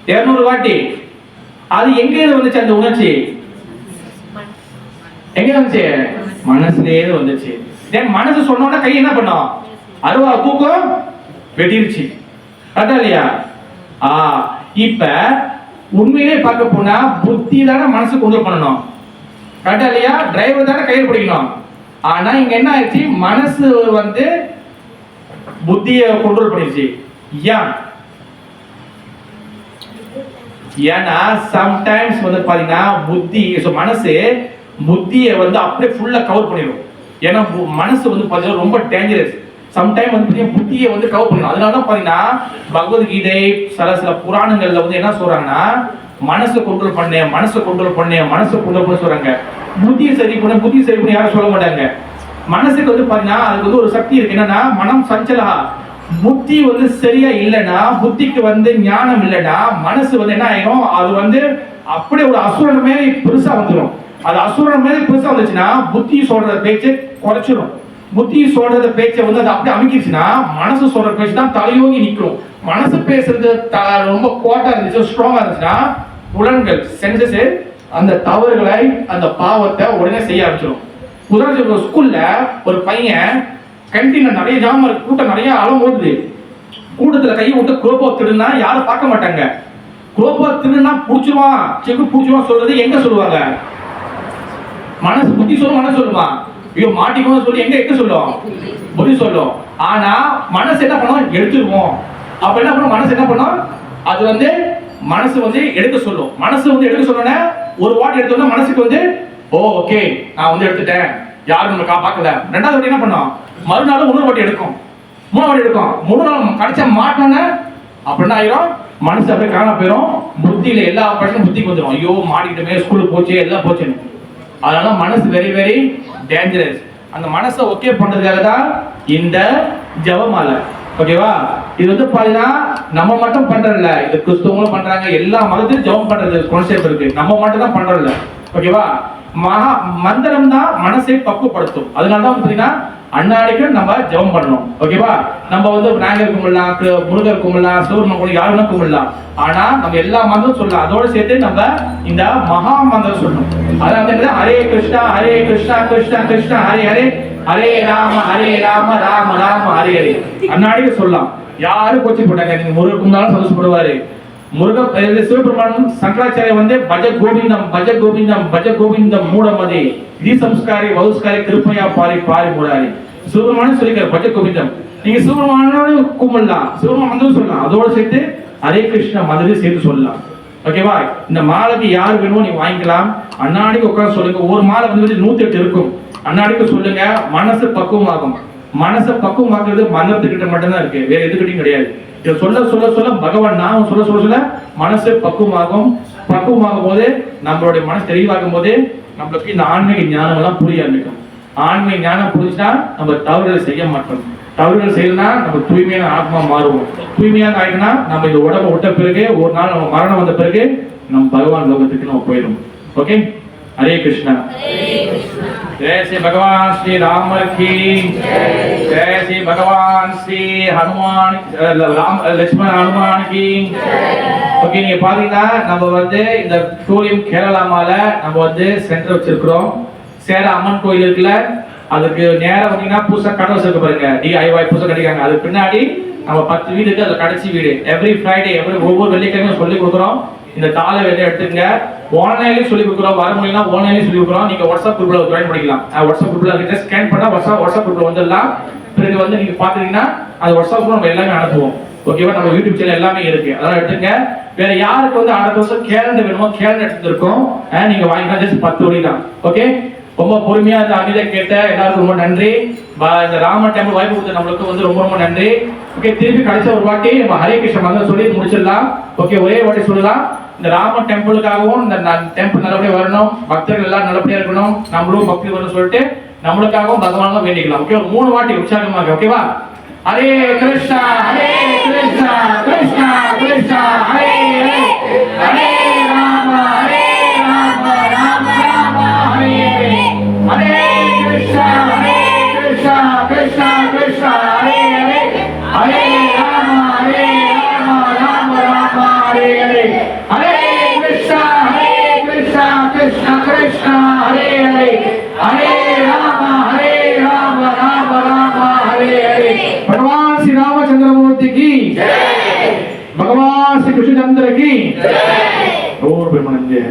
200 வாட்டி. அது எங்க வந்துச்சு அந்த உணர்ச்சி? எங்க வந்துச்சு? மனசுலயே வந்துச்சு. மனசு சொன்னோன்னா கை என்ன பண்ணும்? அருவா தூக்கம் வெட்டிருச்சு. கரெக்டா இல்லையா? இப்ப உண்மையிலே பார்க்க போனா புத்தி தானே மனசு கண்ட்ரோல் பண்ணணும். கரெக்டா இல்லையா? டிரைவர் தானே கையில் பிடிக்கணும். ஆனா இங்க என்ன ஆயிடுச்சு? மனசு வந்து புத்தியை கண்ட்ரோல் பண்ணிருச்சு. ஏன்னா சம்டைம்ஸ் வந்து பாத்தீங்கன்னா புத்தி மனசு புத்தியை வந்து அப்படியே ஃபுல்லா கவர் பண்ணிடும். ஏன்னா மனசு வந்து பாத்தீங்கன்னா ரொம்ப டேஞ்சரஸ். சம்டைம் வந்து பாத்தீங்கன்னா புத்தியை வந்து கவர் பண்ணிடும். அதனாலதான் பாத்தீங்கன்னா பகவத்கீதை சில புராணங்கள்ல வந்து என்ன சொல்றாங்கன்னா மனசை கண்ட்ரோல் பண்ண மனசை கண்ட்ரோல் பண்ண சொல்றாங்க. புத்தியை சரி பண்ண யாரும் சொல்ல மாட்டாங்க. மனசுக்கு வந்து பாத்தீங்கன்னா அதுக்கு வந்து ஒரு சக்தி இருக்கு. என்னன்னா மனம் சஞ்சலா. புத்தி வந்து சரியா இல்லைன்னா, புத்திக்கு வந்து ஞானம் இல்லைன்னா மனசு வந்து என்ன ஆயிடும்? அது வந்து அப்படியே ஒரு அசுரன் மேலே பெருசா வந்துடும். அது அசுரன் மேலே பெருசா வந்துச்சுன்னா புத்தி சொல்ற பேச்சை குறைச்சிடும். புத்தி சொல்றத பேச்சை வந்து அது அப்படியே அமைக்கிடுச்சுன்னா மனசு சொல்ற பேச்சு தான் தலையோங்கி நிற்கும். மனசு பேசுறது ரொம்ப கோட்டா இருந்துச்சு, ஸ்ட்ராங்கா இருந்துச்சுன்னா புலன்கள் சென்சஸ் அந்த தவறுகளை அந்த பாவத்தை உடனே செய்ய ஆரம்பிச்சிடும். உதாரணத்துக்கு ஸ்கூல்ல ஒரு பையன் கேண்டீன்ல நிறைய ஜாம இருக்கு, கூட்டம் நிறைய அளவு ஓடுது. கூட்டத்துல கையை விட்டு குரோபா திருடுனா யாரும் பார்க்க மாட்டாங்க. குரோபா திருடுனா புடிச்சிருவான், செக்கு புடிச்சிருவான் சொல்றது எங்க சொல்லுவாங்க? மனசு புத்தி சொல்லும், மனசு சொல்லுமா? ஐயோ மாட்டிக்கோ சொல்லி எங்க சொல்லும்? புத்தி சொல்லும். ஆனா மனசு என்ன பண்ணும்? எடுத்துருவோம். அப்ப என்ன பண்ணும்? மனசு என்ன பண்ணும்? அது வந்து மனசு வந்து எடுக்க சொல்லும். மனசு வந்து எடுக்க சொன்னோன்னே ஒரு வாட்டி எடுத்தோம்னா மனசுக்கு வந்து ஓகே நான் வந்து எடுத்துட்டேன், யாரும் நம்ம பார்க்கல. ரெண்டாவது வாட்டி என்ன பண்ணும்? மறுநாள் இன்னொரு வாட்டி எடுக்கும், மூணு வாட்டி எடுக்கும். மூணு நாள் கடைசியா மாட்டோன்னே அப்படின்னா ஆயிரும் மனசு அப்படியே காண போயிடும். புத்தியில எல்லா பிரச்சனையும் புத்திக்கு வந்துடும். ஐயோ மாட்டிக்கிட்டுமே, ஸ்கூலுக்கு போச்சு, எல்லாம் போச்சுன்னு. அதனால மனசு வெரி வெரி டேஞ்சரஸ். அந்த மனசை ஓகே பண்றதுக்காக தான் இந்த ஜெபமாலை. ஓகேவா? இது வந்து பாத்தீங்கன்னா நம்ம மட்டும் பண்றதில்ல, இது கிறிஸ்தவங்களும் பண்றாங்க, எல்லா மதத்தையும் ஜெபம் பண்றது கான்செப்ட் இருக்கு. நம்ம மட்டும் தான் பண்றதில்ல. ஓகேவா? மந்திரம் தான் மனசை பக்குவப்படுத்தும். அதனாலதான் பாத்தீங்கன்னா அன்னாடிக்கு நம்ம ஜெபம் பண்ணணும். ஓகேவா? நம்ம வந்து விநாயகர் கும்பிடலாம், முருகர் கும்பிடலாம், சிவபெருமான் கும்பிடலாம், யாருன்னா கும்பிடலாம். ஆனா நம்ம எல்லா மந்திரம் சொல்லலாம். அதோட சேர்த்து நம்ம இந்த மகா மந்திரம் சொல்லணும். அதாவது ஹரே கிருஷ்ணா கிருஷ்ணா கிருஷ்ணா ஹரே ஹரே, ஹரே ராம ராம ராம ஹரே ஹரே அன்னாடிக்கு சொல்லலாம். யாரும் கோச்சி போட்டாங்க, நீங்க முருகர் கும்பிட்டாலும் சந்தோஷப்படுவாரு. சிவபெருமானும் சங்கராச்சாரிய வந்து பஜ கோவிந்தம் மூடமதி தி சம்ஸ்காரி வௌஸ்காரி கிருப்பையா பாரி பாரி மூடாரி. சிவபெருமானும் சொல்லிக்கிறார் பஜ கோவிந்தம். நீங்க சிவபெருமானும் கும்பிடலாம், சிவபெருமான் மந்திரம் சொல்லலாம். அதோட சேர்த்து ஹரே கிருஷ்ண மந்திரம் சேர்த்து சொல்லலாம். ஓகேவா? இந்த மாலைக்கு யார் வேணுமோ நீங்க வாங்கிக்கலாம். அன்னாடிக்கு உட்காந்து சொல்லுங்க. ஒரு மாலை வந்து 108 இருக்கும். அன்னாடிக்கு சொல்லுங்க. மனசு பக்குவமாகும். மனசை பக்குவமாக்குறது மந்திரத்துக்கிட்ட மட்டும்தான் இருக்கு, வேற எதுக்கிட்டையும் கிடையாது. இதை சொல்ல பகவான் நாம சொல்ல மனசு பக்குவமாகும். பக்குவமாகும் போது நம்மளுடைய மனசு தெளிவாகும் போது நம்மளுக்கு இந்த ஆன்மீக ஞானம் எல்லாம் புரிய ஆரம்பிக்கும். ஆன்மீக ஞானம் புரிஞ்சுன்னா நம்ம தவறுகளை செய்ய மாட்டோம். தவறுகள் செய்யணும்னா நம்ம தூய்மையான ஆத்மா மாறுவோம். தூய்மையாக ஆயிடுனா நம்ம இந்த உடம்பை விட்ட பிறகு ஒரு நாள் நம்ம மரணம் வந்த பிறகு நம்ம பகவான் லோகத்துக்கு நம்ம போயிடும். ஓகே? हरे कृष्णा। जय श्री भगवान श्री राम की जय श्री भगवान श्री हनुमान राम लक्ष्मण हनुमान की। ஓகே, நீங்க பாத்தீங்கன்னா நம்ம வந்து இந்த டூரியம் கேரளாமால நம்ம வந்து சென்டர் வச்சிருக்கிறோம். சேர அம்மன் கோயில் இருக்குல்ல, அதுக்கு நேரம் வந்தீங்கன்னா புதுசா கடை வச்சிருக்க பாருங்க, DIY புதுசா கட்டிக்காங்க. அதுக்கு பின்னாடி நம்ம 10 வீடு இருக்கு, அது கடைசி வீடு. எவ்ரி ஃப்ரைடே ஒவ்வொரு வெள்ளிக்கிழமையும் சொல்லி கொடுக்குறோம். இந்த தாளை வெளியே எடுத்துங்க. ஆன்லைன்லயும் சொல்லி கொடுக்குறோம், வர முடியும்னா ஆன்லைன்லயும் சொல்லி கொடுக்குறோம். நீங்க வாட்ஸ்அப் குரூப்ல ஜாயின் பண்ணிக்கலாம். வாட்ஸ்அப் குரூப்ல கிட்ட ஸ்கேன் பண்ணா வாட்ஸ்அப் குரூப்ல வந்துடலாம். பிறகு வந்து நீங்க பாத்தீங்கன்னா அது வாட்ஸ்அப் குரூப் நம்ம எல்லாமே அனுப்புவோம். ஓகேவா? நம்ம யூடியூப் சேனல் எல்லாமே இருக்கு, அதெல்லாம் எடுத்துங்க. வேற யாருக்கு வந்து அடுத்த வருஷம் கேலண்டர் வேணுமோ கேலண்டர் எடுத்துருக்கோம், நீங்க வாங்கிக்கலாம். ஜஸ்ட் 10 வழி தான். ஓகே, ரொம்ப பொறுமையா இந்த அமைதியை கேட்ட எல்லாருக்கும் ரொம்ப நன்றி. இந்த ராம டெம்பிள் வாய்ப்பு கொடுத்த நம்மளுக்கு வந்து ரொம்ப ரொம்ப நன்றி. ஓகே, திருப்பி கடைசி ஒரு வாட்டி நம்ம ஹரே கிருஷ்ண மந்திரம் சொல்லி முடிச்சிடலாம். ஓகே, ஒரே வாட்டி சொல்லலாம். இந்த ராம டெம்பிளுக்காகவும் இந்த டெம்பிள் நல்லபடியா வரணும், பக்தர்கள் எல்லாம் நல்லபடியா இருக்கணும், நம்மளும் பக்தி வரணும் சொல்லிட்டு நம்மளுக்காகவும் பகவானும் வேண்டிக்கலாம். ஓகே, ஒரு 3 வாட்டி உற்சாகமாக. ஓகேவா? ஹரே கிருஷ்ணா கிருஷ்ணா கிருஷ்ணா ஹரே ஹரே, ஹரே ராம ராம ராம ஹரே ஹரே, ஹரே கிருஷ்ணா கிருஷ்ணா கிருஷ்ணா ஹரே ஹரே, ஹரே ராம ராம ராம ஹரே ஹரே. कृष्ण कृष्ण हरे हरे हरे राम राम राम हरे हरे। भगवान श्री रामचंद्रमूर्ति की भगवान श्री कृष्णचंद्र की और ब्रह्मानंद जय।